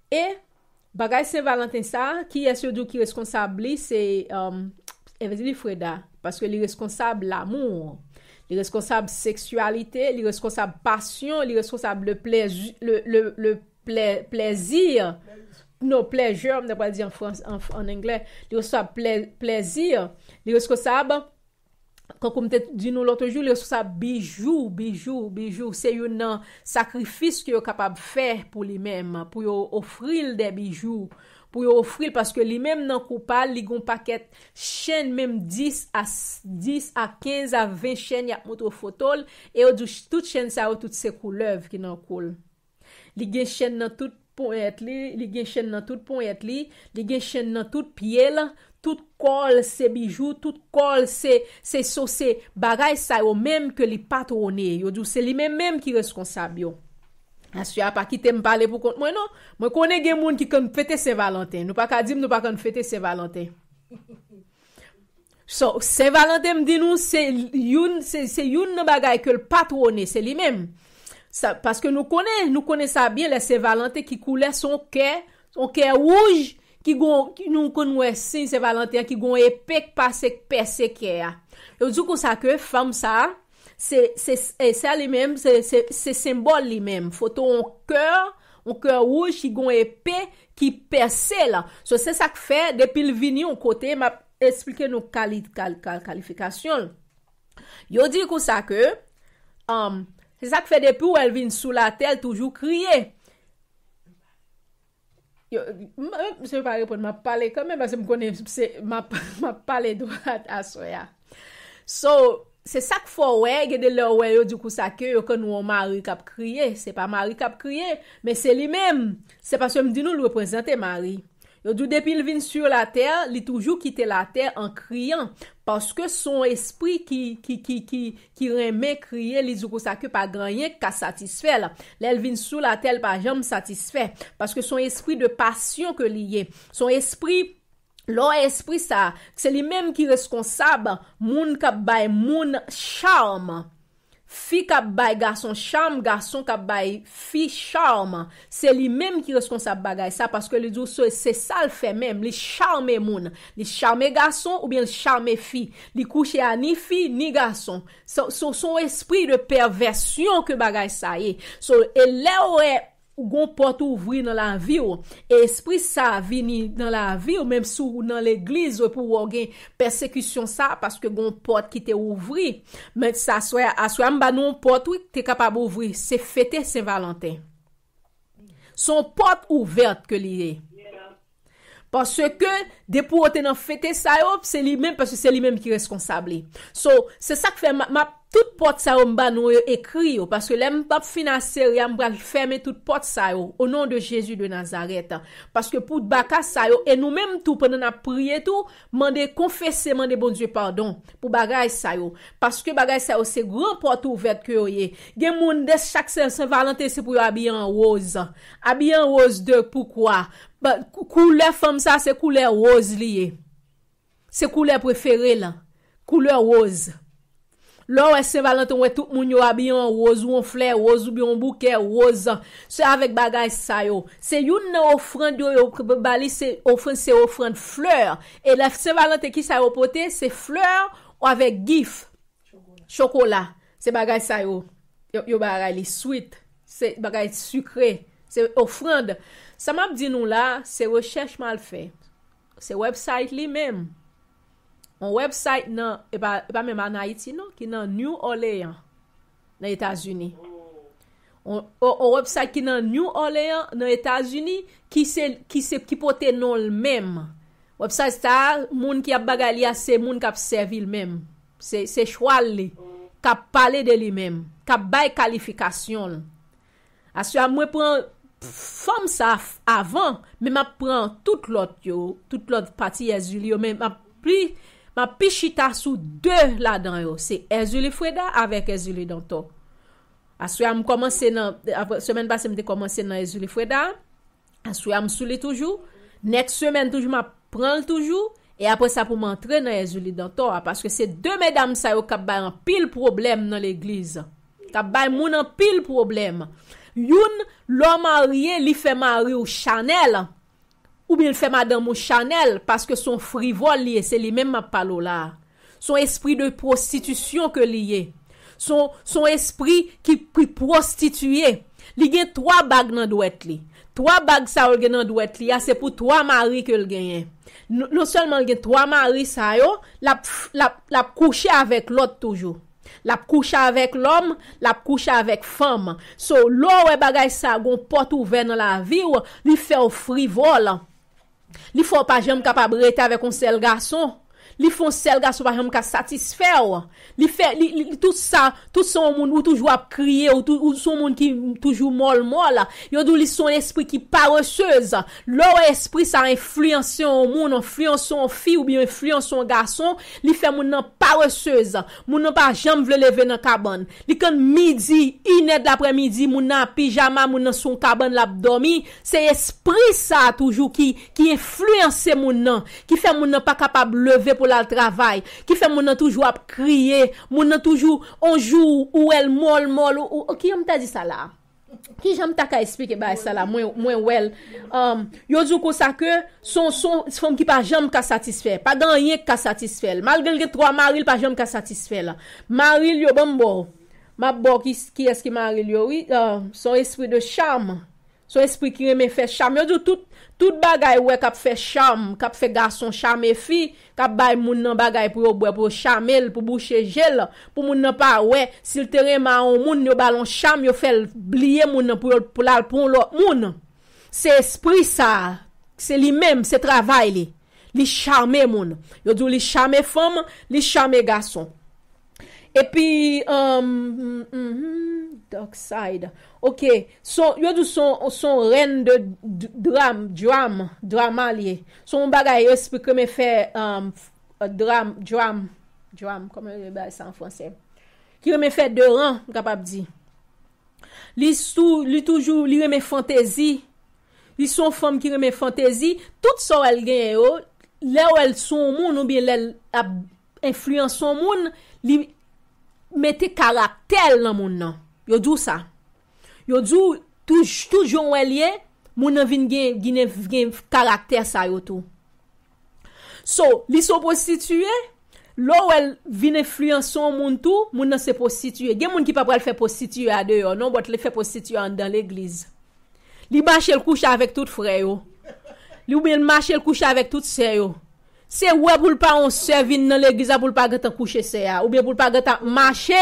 Et bagay Saint-Valentin ça qui est surtout qui responsable c'est Evelyn Freda parce que il est responsable l'amour. Il est responsable sexualité, il est responsable passion, il est responsable le plaisir, plaisir. Non, pleasure, on ne peut pas dire en anglais. Il est responsable plaisir, il est responsable, quand on dit nous l'autre jour, il est responsable bijou. C'est un sacrifice qu'il est capable de faire pour lui-même, pour offrir des bijoux. Pour offrir parce que lui-même nan coupable li gon paquet chaîne même 10 à 15 à 20 chaînes y a moto photo et toute chaîne ça toutes ces couleurs qui nan coule li gen chaîne nan toute pointe li gen chaîne nan toute pointe li gen chaîne nan toute pied là tout col c'est bijoux tout col c'est saucé bagay ça yo même que li patronné yo dit c'est lui même qui responsable yo. Assu a pas quitter me parler pour compte moi non moi connais gen moun qui kon fêter Saint-Valentin nous pas ka dire nous pas kon fêter Saint-Valentin. So Saint-Valentin me dit nous c'est une bagay que le patronné c'est lui même ça parce que nous connaissons ça bien les Saint-Valentin qui coulait son cœur rouge qui nous connaissons Saint-Valentin qui gon épée passer percer cœur. Yo dit comme ça que femme ça c'est ça lui-même c'est symbole lui-même photo un cœur rouge qui gon épée qui perce là so c'est ça que fait depuis le vini on côté m'a expliquer nos qualifications yo dit comme ça que c'est ça que fait depuis où elle vient sous la terre toujours crier je pas répondre m'a parler quand même parce que me connais c'est m'a parler droit à soya so c'est ça qu'il faut ouais de leur ouais du coup ça que nous Marie qui a crié c'est pas Marie qui a crié mais c'est lui-même c'est parce que me dit nous le représenter Marie yo dit depuis il vient sur la terre il toujours quitter la terre en criant parce que son esprit qui remet crier il dit que ça que pas grand rien qu'à satisfaire là elle vient sur la terre pas jamais satisfait parce que son esprit de passion que lié son esprit l'esprit ça c'est lui-même qui responsable moun k'ap bay moun charme fi k'ap bay garçon charme garçon k'ap bay fi charme c'est lui-même qui responsable bagay ça parce que le dit c'est ça le fait même li charme moun li charme garçon ou bien li charme fi li couche à ni fi ni garçon son esprit de perversion que bagay ça y so et là ou gon porte ouvri dans la vie ou esprit ça vini dans la vie ou même sous dans l'église pour gen persécution ça parce que gon porte qui te ouvri mais ça soit m'ba non porte oui t'es capable ouvrir c'est fêter Saint-Valentin son porte ouverte que lié parce que depuis où t'es dans fêter ça c'est lui-même parce que c'est lui-même qui est responsable so c'est ça que fait ma toute porte ça m'ba nous écrit parce que l'aime pas financer m'ba fermer toute porte ça au nom de Jésus de Nazareth parce que pour baka ça et nous même tout pendant n'a prier tout demander confesser demander bon Dieu pardon pour bagay ça parce que bagay ça c'est grand porte ouverte que y gen moun de chaque Saint-Valentin c'est pour habiller en rose de pourquoi couleur femme ça c'est couleur rose lié c'est couleur préférée là couleur rose là Saint-Valentin ouais tout moun yo habillé en rose ou en fleur rose ou bien en bouquet rose c'est avec bagay ça yo c'est une offrande yo bali c'est offrande fleur et la Saint-Valentin qui ça porter c'est fleur avec gif chocolat c'est bagay ça yo bagay li sweet c'est bagay sucré c'est offrande ça m'a dit nous là c'est recherche mal fait c'est website lui même un website non et pas même en Haïti non qui dans New Orleans dans États-Unis un website qui dans New Orleans dans États-Unis qui porte non le même Website ça moun qui a bagay li c'est moun qui a servi lui-même. C'est choix li qui parler de lui-même, qui bay qualification. Asya moi prend femme ça avant, mais m'a prend toute l'autre partie Ezuli yo, mais m'a pichita sous deux là-dedans yo, c'est Ezuli Freda avec Ezuli Danto. Asya m commencer dans semaine passée m'te commencer dans Ezuli Freda. Asya m souli toujours. Next semaine toujours m'a prend toujours et après ça pour m'entrer dans Ezuli Danto parce que c'est deux mesdames ça yo k'ap bay un pile problème dans l'église. K'ap bay moun en pile problème. Youn l'homme marié li fait mari ou Chanel ou bien il fait madame ou Chanel parce que son frivole lié c'est lui même m'a parlé là. Son esprit de prostitution que lié. Son esprit qui prostitué. Li gen 3 bagues dans douette li. 3 bagues ça ou gen dans douette li, c'est pour 3 maris que le gagne. Non seulement gen 3 maris ça yo, la coucher avec l'autre toujours. La couche avec l'homme, la couche avec femme. So, l'eau et bagay sa gon porte ouverte dans la vie ou li fait au frivole. Li faut pas jamais capable rester avec un seul garçon. Li font seul garçon pas jamais satisfaire. Li fait tout ça, tout son monde ou toujours à crier ou son monde qui toujours molle. Yo dou li son esprit qui paresseuse. Leur esprit ça influence au monde, influence son fille ou bien influence son garçon, li fait moun nan paresseuse. Moun nan pas jamais vle lever dans cabane. Li kan midi, 1h de l'après-midi, moun nan pyjama, moun nan son cabane l'a dormi, c'est esprit ça toujours qui influence moun nan, qui fait moun nan pas capable lever pour la travail, qui fait moun nan toujours à crier, moun nan toujours on joue ou elle molle ou qui on t'a dit ça là? Qui j'aime ta ka expliquer ba ça là moins well yo dou ko ça que son femme qui pas jamais ka satisfait, pas dans rien ka satisfait, malgré que 3 mari pas jamais ka satisfait là. Mari yo bon ma bo qui est-ce qui mari yo oui son esprit de charme, son esprit qui aime faire charme, yo dou tout bagay ouais k'ap fait charme, k'ap fait garçon charme fille, k'ap bay moun nan bagay pour boire pour charmer pour boucher gel, pour moun nan pas ouais s'il terrain ma on moun yo ballon charme yo fait oublier moun nan pour l'autre moun. C'est esprit ça, c'est lui même, c'est travail li charmer moun. Yo dou li charmer femme, li charmer garçon. Et puis dark side. OK, yo dou son reine de drama lié. Son bagay esprit que me fait drame comment on dit ça en français. Qui me fait de rang capable dire. Li toujours li remet fantaisie. Li son femme qui remet fantaisie, tout ça elle gagne yo, là où elle son monde ou bien elle influence son monde, li mette caractère dans moun nan. Yo dou ça. Yo dou toujours lié moun nan vinn gen caractère ça yo tout. So, li so prostitué, là où elle vinn influence son moun tout, moun nan se prostitué. Gen moun ki pa pral faire prostitué à dehors, non, bot le fait prostitué dans l'église. Li marche le couche avec tout frère yo. Li ou bien marche le couche avec tout sœur yo. C'est ouais pour pas on servir dans l'église pour pas gata coucher sœur ou bien pour pas gata marcher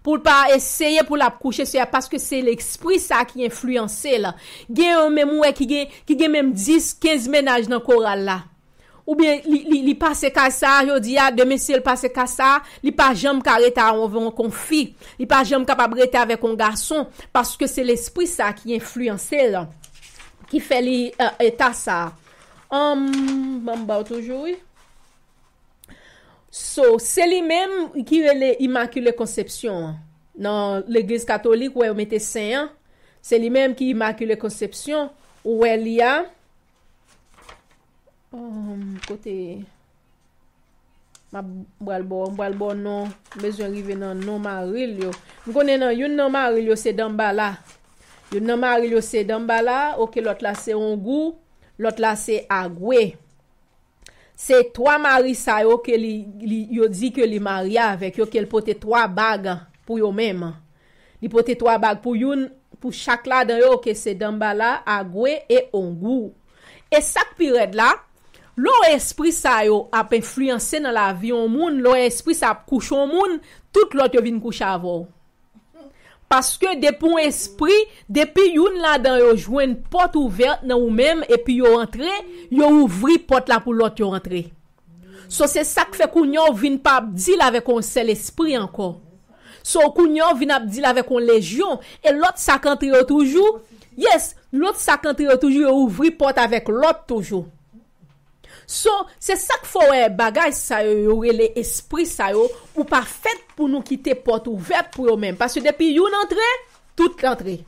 pour pas essayer pour la coucher sœur parce que c'est l'esprit ça qui influence là. Gen même ouais qui gen même 10 15 ménages dans chorale là. Ou bien li passe ka ça jodi a demain s'il passe ka ça, li pas jambe carré ta on confie, li pas jambe capable rester avec un garçon parce que c'est l'esprit ça qui influence là qui fait li état ça. Toujours oui. So, c'est lui-même qui est l'Immaculée Conception. Dans l'église catholique où elle mettait saint, c'est lui-même qui est l'Immaculée Conception où elle y a côté Mbalbo non besoin arriver dans non Marilio. Nous connaissons une non Marilio c'est Dambala. Une non Marilio c'est Dambala, OK l'autre là c'est Ongou, l'autre là c'est Agwe. C'est 3 maris ça yo que yo dit que li marié avec yo qu'elle porte 3 bagues pour yo même. Li porte 3 bagues pour une pour chaque là dans yo que c'est Dambala, Agwe et Ongou. Et ça période là, l'o esprit ça yo a influencé dans la vie on moun, l'o esprit ça couche on moun, tout l'autre vinn coucher avant. Parce que depuis un esprit, depuis yon là dans yo joine une porte ouverte dans ou même et puis yo rentré, yo ouvri porte là pour l'autre yo rentré. So c'est ça qui fait qu'on yo vinn pas dire avec un seul esprit encore. So qu'on yo vinn dire avec une légion et l'autre ça rentre toujours. Yes, l'autre ça rentre toujours ouvri porte avec l'autre toujours. So, c'est ça qu'il faut bagay ça yo les esprit ça yo ou pas fait pour nous quitter porte ouverte pour eux même parce que depuis yon entré, toute l'entrée.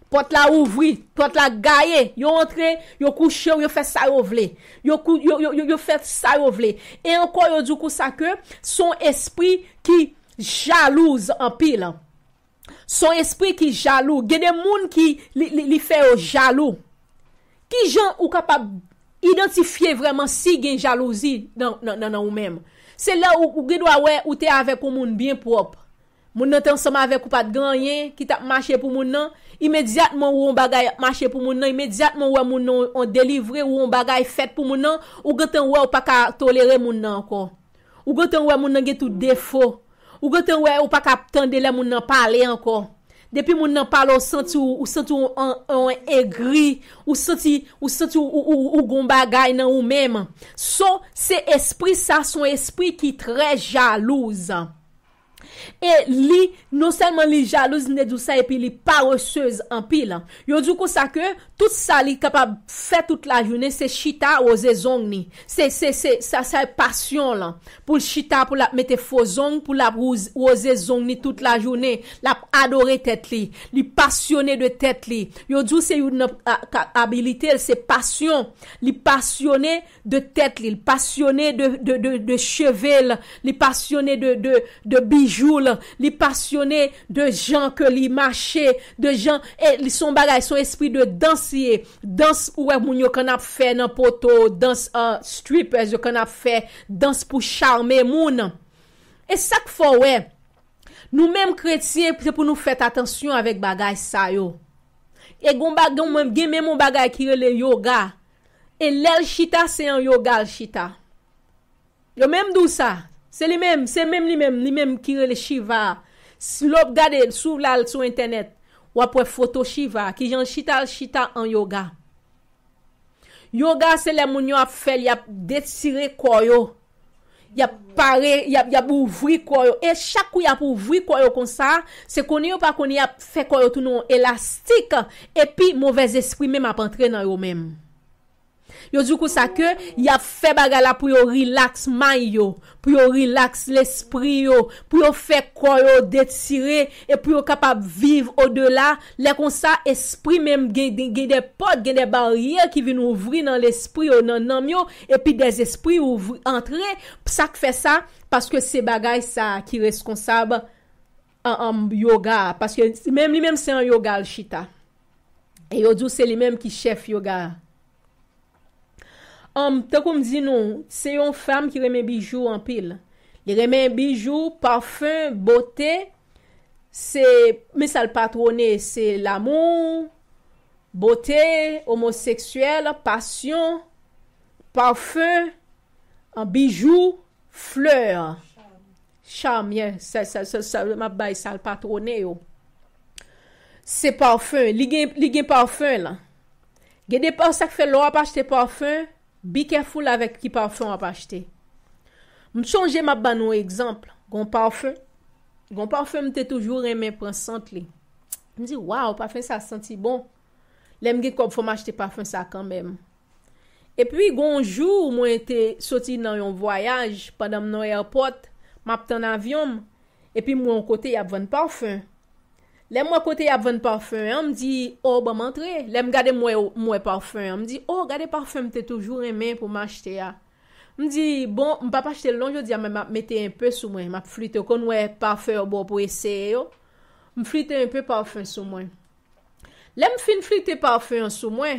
Porte la ouvri, porte la gaye, yo entré, yo couché, yo fait ça yo vle. Yo fait ça yo vle. Et encore yo du coup ça que son esprit qui jalouse en pile. Son esprit qui jaloux, il y a des moun qui li fait jaloux. Qui gens ou capable identifier vraiment si gen jalousie dans ou même. C'est là où doit ouais ou t'es avec un monde bien propre. Moun nan ensemble avec ou pas de gagner qui t'a marché pour moun nan, immédiatement ou on bagay marché pour moun nan, immédiatement ou moun nan on délivré ou on bagay fait pour moun nan, ou gantan ouais ou pas ka tolérer moun nan encore. Ou gantan ouais moun nan gen tout défaut. Ou gantan ouais ou pas ka tande les moun nan parler encore. Depuis moun nan parle ou senti un aigri ou senti ou gon bagay nan ou même. So c'est esprit ça son esprit qui très jalouse. Et li non seulement li jalouse ne dou ça et puis li paresseuse en pile. Yo du coup ça que tout ça li capable faire toute la journée c'est chita aux zongni. C'est ça passion là. Pour chita pour la mettre faux ongles pour la aux zongni toute la journée, la adorer tête li passionné de tête li. Yo du c'est une habilité, c'est passion, li passionné de tête li, passionné de cheveux, li passionné de bijoux, li passionné de gens que li marché, de gens et son bagay son esprit de danser, danse ou moun yo kan ap fait nan poto, danse strippers yo kan ap fait, danse pour charmer moun. Et ça qu'il faut ouais. Nous même chrétiens c'est pour nous faire attention avec bagay ça yo. Et gon bagay même mon bagay qui le yoga. Et l'el chita c'est un yoga chita. Yo même dou ça. C'est lui même qui le Shiva. Si l'op gade sur internet, ou après photo Shiva qui jan chita en yoga. Yoga c'est les moun yo a fait, y a détiré koyo. Y a paré, y a ouvri koyo et chaque coup y a ouvri koyo comme ça, c'est qu'on y pas qu'on y a fait koyo tout non élastique et puis mauvais esprit même a entrer dans yo même. Yo du coup ça que y a fait bagala pour yo relax mind yo, pour yo relax l'esprit yo, pour yo faire corps yo détirer et pour yo capable vivre au-delà, les comme ça esprit même gen des portes, gen des barrières qui viennent ouvrir dans l'esprit yo nan yo et puis des esprits ouvrir entrer, ça fait ça parce que c'est bagay ça qui responsable en yoga parce que même lui-même c'est un yoga le chita. Et yo dit c'est lui-même qui chef yoga. Tant comme dit non, c'est une femme qui remet bijoux en pile. Il remet bijoux, parfum, beauté. C'est mais ça le patronné, c'est l'amour, beauté, homosexuel, passion, parfum, un bijou, fleur. Charme, ça m'a bail ça le patronné yo. C'est parfum, li gen parfum là. Gen des parfums ça fait l'on pas acheter parfum. Be careful avec qui parfum on va acheter. M'changer m'a ban un exemple, gon parfum m'te toujours aimé prendre sente li. Me dit waouh, parfum ça senti bon. L'aime gen comme faut m'acheter parfum ça quand même. Et puis gon jour moi était sorti dans un voyage pendant mon aéroport, m'a pris un avion et puis moi côté y a vendre parfum. Là moi côté y a vendre parfum, on me dit oh bon m'entrer, là me garder moi parfum, on me dit oh garder parfum t'es toujours aimé pour m'acheter a. Me dit bon, m'pa pas acheter long jodi mais m'a mettre un peu sous moi, m'a flûter kon ouais parfum bon pour essayer yo. Me flûter un peu parfum sous moi. Là me fin flûter parfum sous moi.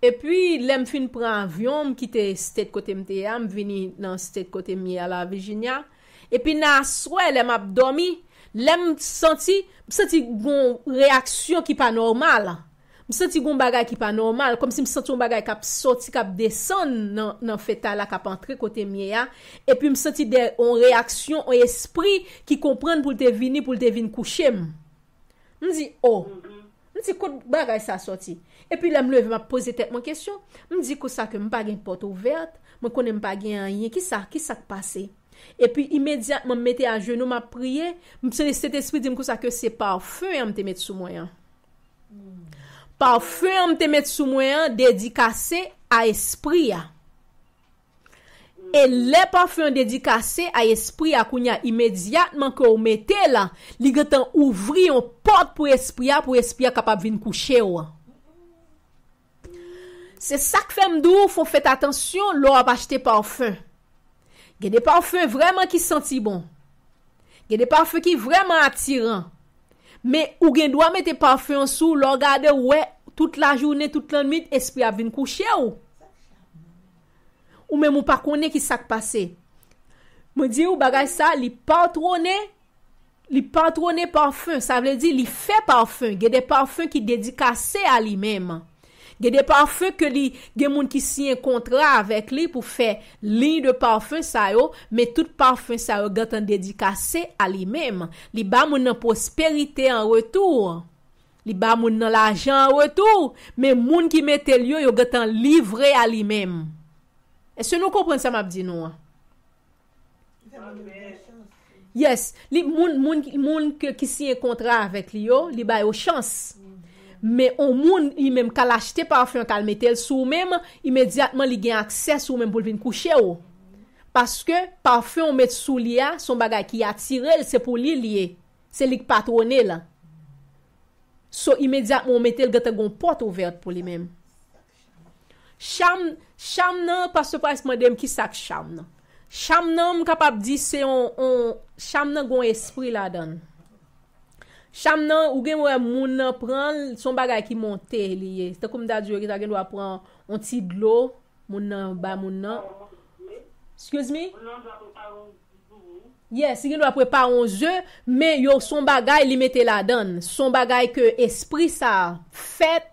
Et puis là me fin prend avion, me quitter state côté m'te a, me vini dans state côté mi à la Virginia. Et puis na soir là m'a dormi. L'aime senti gon réaction qui pas normal. Me senti gon bagay qui pas normal comme si me senti un bagay k'ap sorti k'ap descend dans fétal la k'ap entrer côté mien et puis me senti des on réaction un esprit qui comprendre pour te venir coucher. Me dit oh. Me dit quoi bagay ça sorti. Et puis là me lever m'a poser tête mon question. Me dit que ça que me pas gen porte ouverte, me connais pas gen rien qui ça passé. Et puis immédiatement me mettais à genoux m'a prié, cet esprit dit me ça que c'est parfum me te mettre sous moi. Parfum me te mettre sous moi dédicacé à esprit. Et les parfums dédicacés à esprit à kounya immédiatement que vous mettez là, li gatan ouvri une porte pour esprit capable venir coucher ou. C'est ça que fait m'dou faut faire attention lors acheter parfum. Il y a des parfums vraiment qui sentent bon. Il y a des parfums qui vraiment attirants. Mais ou gen doit mettre parfum sous lor regarder ouais toute la journée toute la nuit esprit a venir coucher ou même ou pas connaît qui ça passé. Me dit ou bagay ça li patronner parfum, ça veut dire li fait parfum, il y a des parfums qui dédicacés à lui-même. Il y a des parfums que li gen moun qui signe contrat avec lui pour faire ligne de parfum ça yo, mais tout parfum ça yo gatan dédicacé à lui-même. Li ba moun nan prospérité en retour. Li ba moun nan l'argent en retour, mais moun qui mette yo yo gatan livré à lui-même. Est-ce que nous comprenons ça m'a dit nous? Yes, li moun qui signe contrat avec li yo, li ba yo chance. Mais on moun il même qu'à l'acheter parfum qu'à mettre sous même immédiatement il gagne accès sous même pour venir coucher ou parce que parfum on met sous lia son bagage qui attire c'est pour li lié c'est li patronner là so immédiatement on mettait le gata gon porte ouverte pour lui même cham nan parce que pas madame qui sac cham nan capable dire c'est on cham nan gon esprit là dedans. Cham nan ou gen wè moun nan prend son bagay qui monte lié. C'est comme da Dieu qui ta gen doit prendre un petit de l'eau moun nan ba moun nan. Excuse me? Yes, il doit préparer un jeu mais yo son bagay li mette la donne. Son bagay que esprit ça fait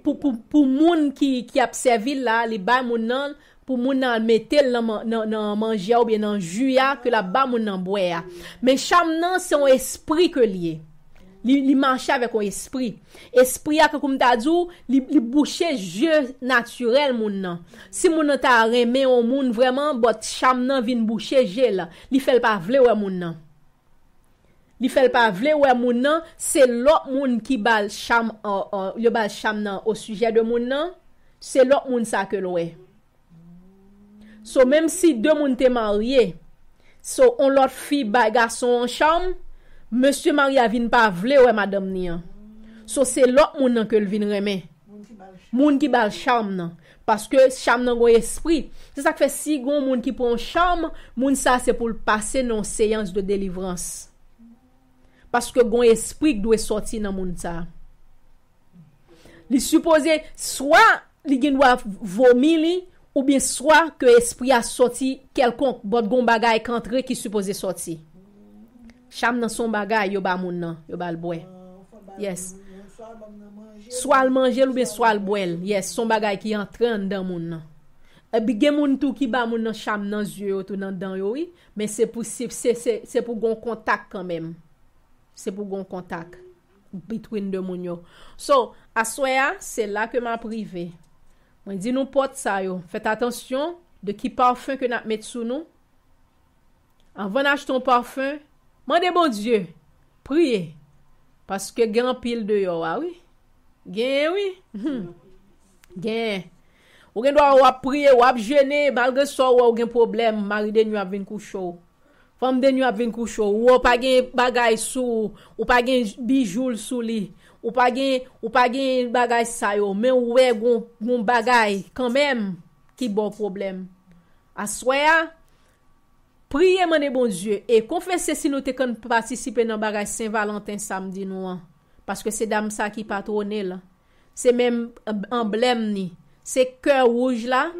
pour moun qui a servi là, li ba moun nan pour moun nan mette nan manger ou bien nan juya que la ba moun nan boire. Mais cham nan c'est un esprit que lié. Li marche avec un esprit a que comme t'a dit li boucher jeu naturel moun nan si moun nan ta remé on moun vraiment bot cham nan vinn boucher jeu là li fait pas vle ouais moun nan c'est l'autre moun qui bal cham yo bal cham nan au sujet de moun nan c'est l'autre moun ça que l'oué so même si deux moun te marié so on l'autre fille ba garçon en chambre Monsieur Maria vin pas vle ouais madame ni. So c'est l'autre moun que l vin remen. Moun qui bal charme nan parce que charme nan gon esprit. C'est ça que fait si gon moun qui prend charme, moun ça c'est pour passer non séance de délivrance. Parce que gon esprit doit sortir dans moun ça. Li supposé soit li gen doit vomir li ou bien soit que esprit a sorti quelconque bot gon bagay qu'entré qui supposé sortir. Cham nan son bagay yo ba moun nan, yo ba l boy. Yes. Soit l manger ou bien soit l boel. Yes, son bagay qui entraîne dans moun nan. Et bi gen moun tout qui ba moun nan cham nan yeux tout nan dan yo oui, mais c'est pour gon contact quand même. C'est pour gon contact between deux moun yo. So, assoya, c'est là que m'a privé. Moi dit nous porte ça yo. Faites attention de qui parfum que n'a mettre sous nous. Avant d'acheter ton parfum, mandez bon Dieu, priez. Parce que grand pile de yo, ah oui. Gen oui. Gen. Ou gen doit prier, ou jeûner, malgré ça ou gen problème, mari de nuit a vinn coucher. Femme de nuit a vinn coucher, ou pas gen bagay sou, ou pas gen bijoux sou li, ou pas gen bagay sa yo, mais ou gon bagay quand même qui bon problème. Assoya priez mandez bon Dieu et confessez si nous te kon participer dans bagay Saint-Valentin samedi nous parce que c'est dame ça qui patronne là. C'est même emblème ni. C'est cœur rouge là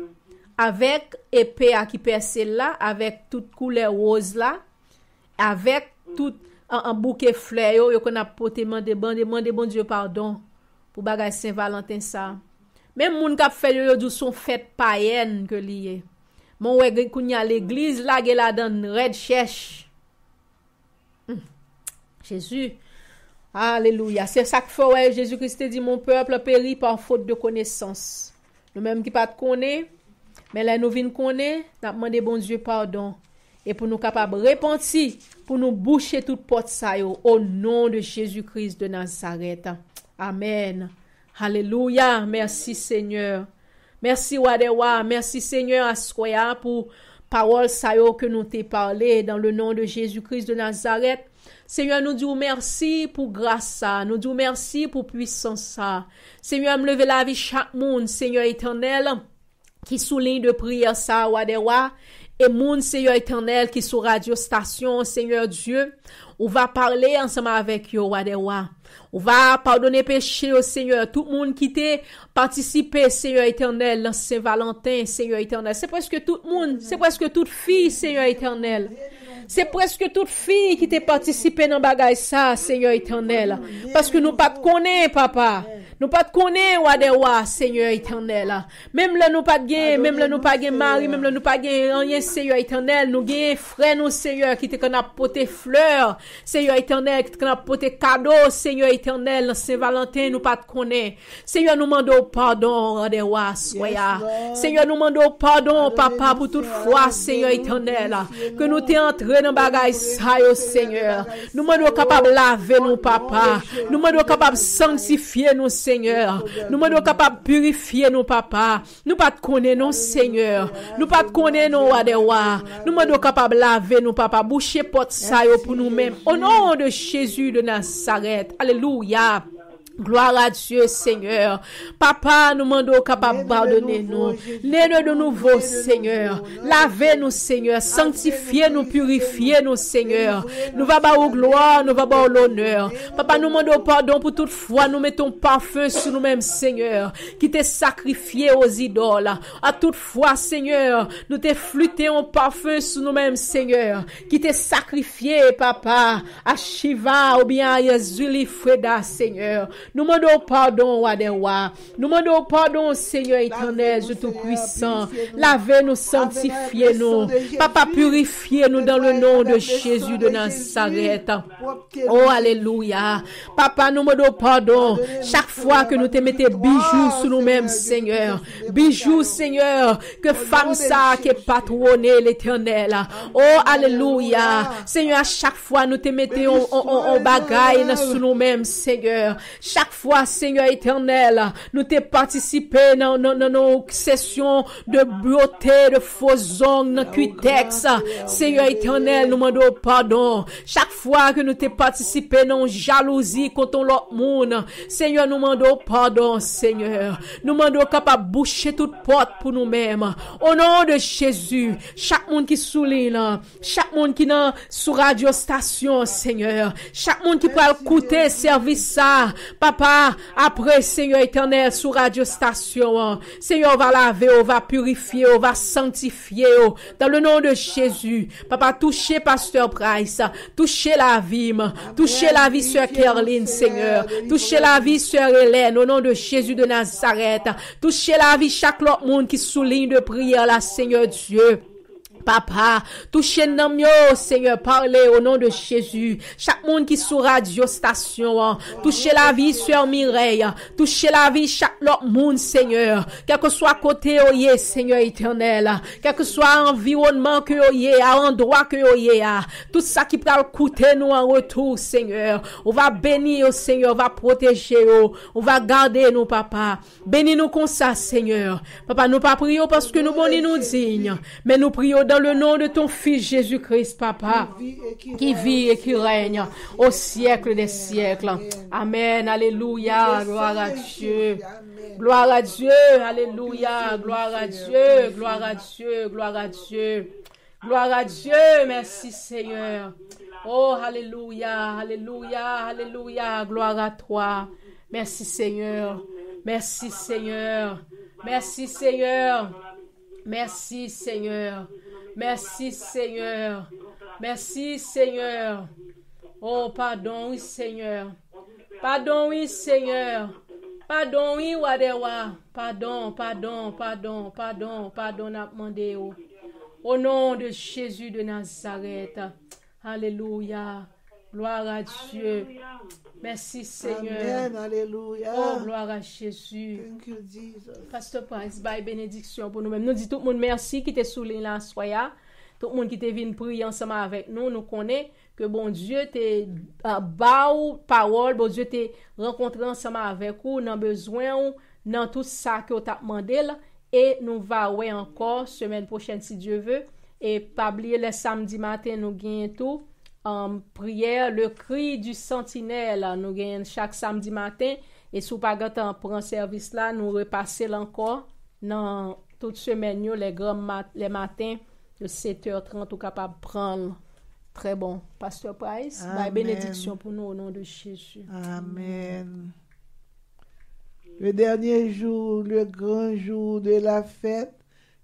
avec épée qui perce là avec toute couleur rose là avec tout un bouquet fleurs yo qu'on a porté demander bon Dieu pardon pour bagay Saint-Valentin ça. Même moun k'ap fait yo dou son fête païenne que lié. Mon wè kounya l'église la ge la dan red chèche. Jésus. Alléluia. C'est ça que fait, ouais, Jésus-Christ dit, mon peuple périt par faute de connaissance. Nous-mêmes qui pas de connaître, mais là nous venons connaître, nous demandons bon Dieu pardon. Et pour nous capables de repentir, pour nous boucher toute porte ça yo, au nom de Jésus-Christ de Nazareth. Amen. Alléluia. Merci Seigneur. Merci Wadewa. Merci Seigneur Assoya pour parole ça yo que nous t'ai parlé dans le nom de Jésus-Christ de Nazareth. Seigneur, nous disons merci pour grâce ça. Nous disons merci pour puissance ça. Seigneur, me lever la vie chaque monde, Seigneur éternel, qui souligne de prière ça, Wadewa. Et moun, Seigneur éternel, qui sur radio station, Seigneur Dieu, on va parler ensemble avec yo, Wadewa. On va pardonner péché au Seigneur. Tout le monde qui t'a participé, Seigneur éternel, dans Saint-Valentin, Seigneur éternel. C'est presque tout le monde, c'est presque toute fille, Seigneur éternel. C'est presque toute fille qui t'a participé dans bagay ça, Seigneur éternel. Parce que nous pas te connaît, papa. Nous pas te connaît, Wadewa, Seigneur éternel. Même là, nous pas de gain, même là, nous pas de mari, même là, nous pas de rien, Seigneur éternel. Nous gain frère, nous, Seigneur, qui te qu'on a porté fleurs, Seigneur éternel, qui te qu'on a porté cadeau, Seigneur éternel, Saint-Valentin, nous pas te connaît. Seigneur, nous demandons pardon, Wadewa, soya. Seigneur, nous demandons pardon, papa, pour toute fois, Seigneur éternel, que nous t'es entré dans bagay ça, yo, Seigneur. Nous demandons capable laver nous, papa. Nous demandons capable sanctifier nous, Seigneur. Nous demandons capable purifier nous, papa. Nous pas te connaître, non, Seigneur. Nous pas te connaître, non, Wadewa. Nous demandons capable laver nous, papa. Boucher porte ça, yo, pour nous-mêmes. Au nom de Jésus de Nazareth. Alléluia. Gloire à Dieu, Seigneur. Papa, nous demandons capable de pardonner nous. Né de nouveau, Seigneur. Lavez-nous, Seigneur. Sanctifiez-nous, purifiez-nous, Seigneur. Nous va bas au gloire, nous va bas au l'honneur. Papa, nous demandons pardon pour toute fois. Nous mettons parfum sur nous-mêmes, Seigneur. Qui t'est sacrifié aux idoles. À toute fois, Seigneur. Nous t'es flûté en parfum sur nous-mêmes, Seigneur. Qui t'est sacrifié, Papa. À Shiva ou bien à Yezuli Freda, Seigneur. Nous demandons pardon, Wadewa. Nous demandons pardon, Seigneur éternel, Dieu tout-puissant. Lavez-nous, sanctifiez-nous. Papa, purifiez-nous dans le nom de Jésus de Nazareth. Oh, alléluia. Papa, nous demandons pardon. Chaque fois que nous te mettons bijoux sous nous-mêmes, Seigneur. Bijoux, Seigneur. Que femme ça qui est patronnée, l'éternel. Oh, alléluia. Seigneur, à chaque fois nous te mettons en bagaille sous nous-mêmes, Seigneur. Chaque fois, Seigneur éternel, nous t'es participé dans nos sessions de beauté, de faux ongles, dans cuitex. Seigneur éternel, nous demandons pardon. Chaque fois que nous t'es participé dans jalousie contre l'autre monde, Seigneur, nous demandons pardon, Seigneur. Nous demandons capable de boucher toute porte pour nous-mêmes. Au nom de Jésus, chaque monde qui souligne, chaque monde qui est sur radio station, Seigneur, chaque monde qui peut écouter service ça, Papa, après, Seigneur éternel, sur radio station, Seigneur, on va laver, on va purifier, on va sanctifier, dans le nom de Jésus. Papa, touchez Pasteur Price, touchez la vie, Sœur Kerline, Seigneur, touchez la vie, Sœur Hélène, au nom de Jésus de Nazareth, touchez la vie, chaque autre monde qui souligne de prière, là, Seigneur Dieu. Papa, touchez nous, Seigneur, parlez au nom de Jésus. Chaque monde qui sur radio station, touchez la vie, Sœur Mireille, touchez la vie, chaque autre monde, Seigneur. Quel que soit côté oyé, Seigneur éternel, quel que soit environnement que oyé, à endroit que oyé, tout ça qui peut coûter nous en retour, Seigneur. On va bénir, Seigneur, on va protéger, on va garder nous, Papa. Bénis-nous comme ça, Seigneur. Papa, nous pas prions parce que nous bonnons nous dignes, mais nous prions dans le nom de ton Fils Jésus-Christ, Papa, qui vit et qui règne au siècle des siècles. Amen. Alléluia. Gloire à Dieu. Gloire à Dieu. Alléluia. Gloire à Dieu. Gloire à Dieu. Gloire à Dieu. Gloire à Dieu. Merci, Seigneur. Oh, alléluia. Alléluia. Alléluia. Gloire à toi. Merci, Seigneur. Merci, Seigneur. Merci, Seigneur. Merci, Seigneur. Merci, Seigneur. Merci, Seigneur. Oh, pardon, oui, Seigneur. Pardon, oui, Seigneur. Pardon, oui, Wadewa. Pardon, pardon, pardon, pardon, pardon, n'a demandé. Au nom de Jésus de Nazareth. Alléluia. Gloire à Dieu. Merci Seigneur. Amen. Alléluia. Oh, gloire à Jésus. Thank you, Jesus. Pasteur Price, bye bénédiction pour nous-mêmes. Nous dit tout le monde merci qui était sous là soya. Tout le monde qui était venu prier ensemble avec nous, nous connaît que bon Dieu t'est bas parole, bon Dieu t'est rencontré ensemble avec vous dans besoin ou dans tout ça que t'a demandé là et nous va ouais encore semaine prochaine si Dieu veut et pas oublier le samedi matin nous gagnons tout prière le cri du sentinelle nous gagnons chaque samedi matin et sous pas temps pour un service là nous repasser encore dans toute semaine les grands les matins de 7h30 ou capable prendre. Très bon. Pasteur Price, bye bénédiction pour nous au nom de Jésus. Amen. Le dernier jour, le grand jour de la fête,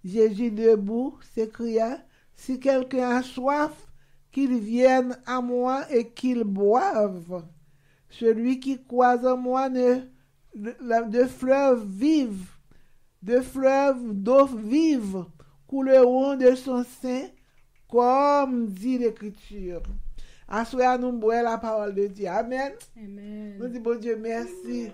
Jésus debout s'écria, si quelqu'un a soif, qu'il vienne à moi et qu'il boive. Celui qui croit en moi de fleuves vives, de fleuves d'eau vive, couleront de son sein, comme dit l'Écriture. Assoyons nous boire la parole de Dieu. Amen. Amen. Nous disons, bon Dieu, merci.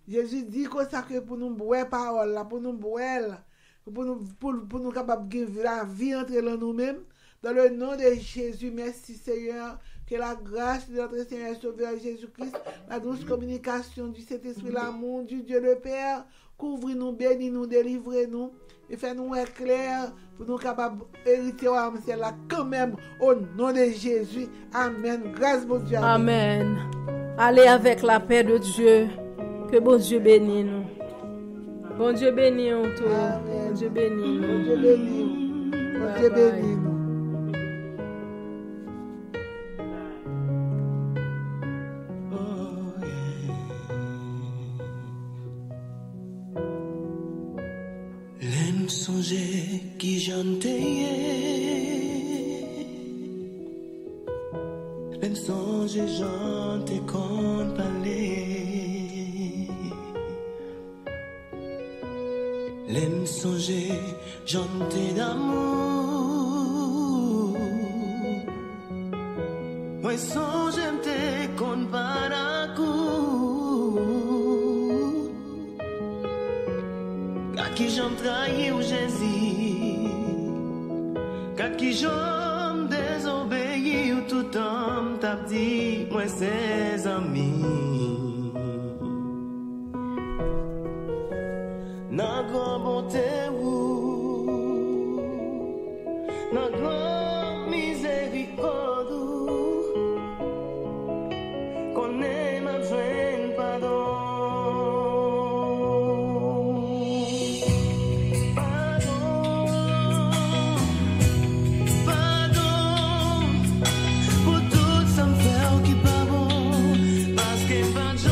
Jésus dit comme ça que pour nous boire la parole, pour nous boire, pour nous capables de la vie entre nous-mêmes. Dans le nom de Jésus, merci Seigneur. Que la grâce de notre Seigneur et Sauveur Jésus-Christ, la douce communication du Saint-Esprit, l'amour du Dieu le Père, couvre-nous, bénis-nous, délivre-nous et fais-nous éclair pour nous capables d'hériter au ciel là quand même au nom de Jésus. Amen. Grâce mon Dieu. Amen. Allez avec la paix de Dieu. Que bon Dieu bénisse nous. Bon Dieu bénisse nous tous. Bon Dieu bénisse nous. Bon Dieu bénisse nous. Bon Dieu bénisse nous. Songer qui j'entendais, même songer j'entendais qu'on parlait, même songer j'entendais d'amour, moi songer j'entendais qu'on parlait. Qui j'en trahi ou Jésus, car qui j'en désobéi ou tout homme t'a dit, moi ses amis. N'a grand bonté ou, n'a grand miséricorde ou, qu'on aime à joindre pardon. Bunch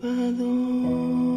pardon.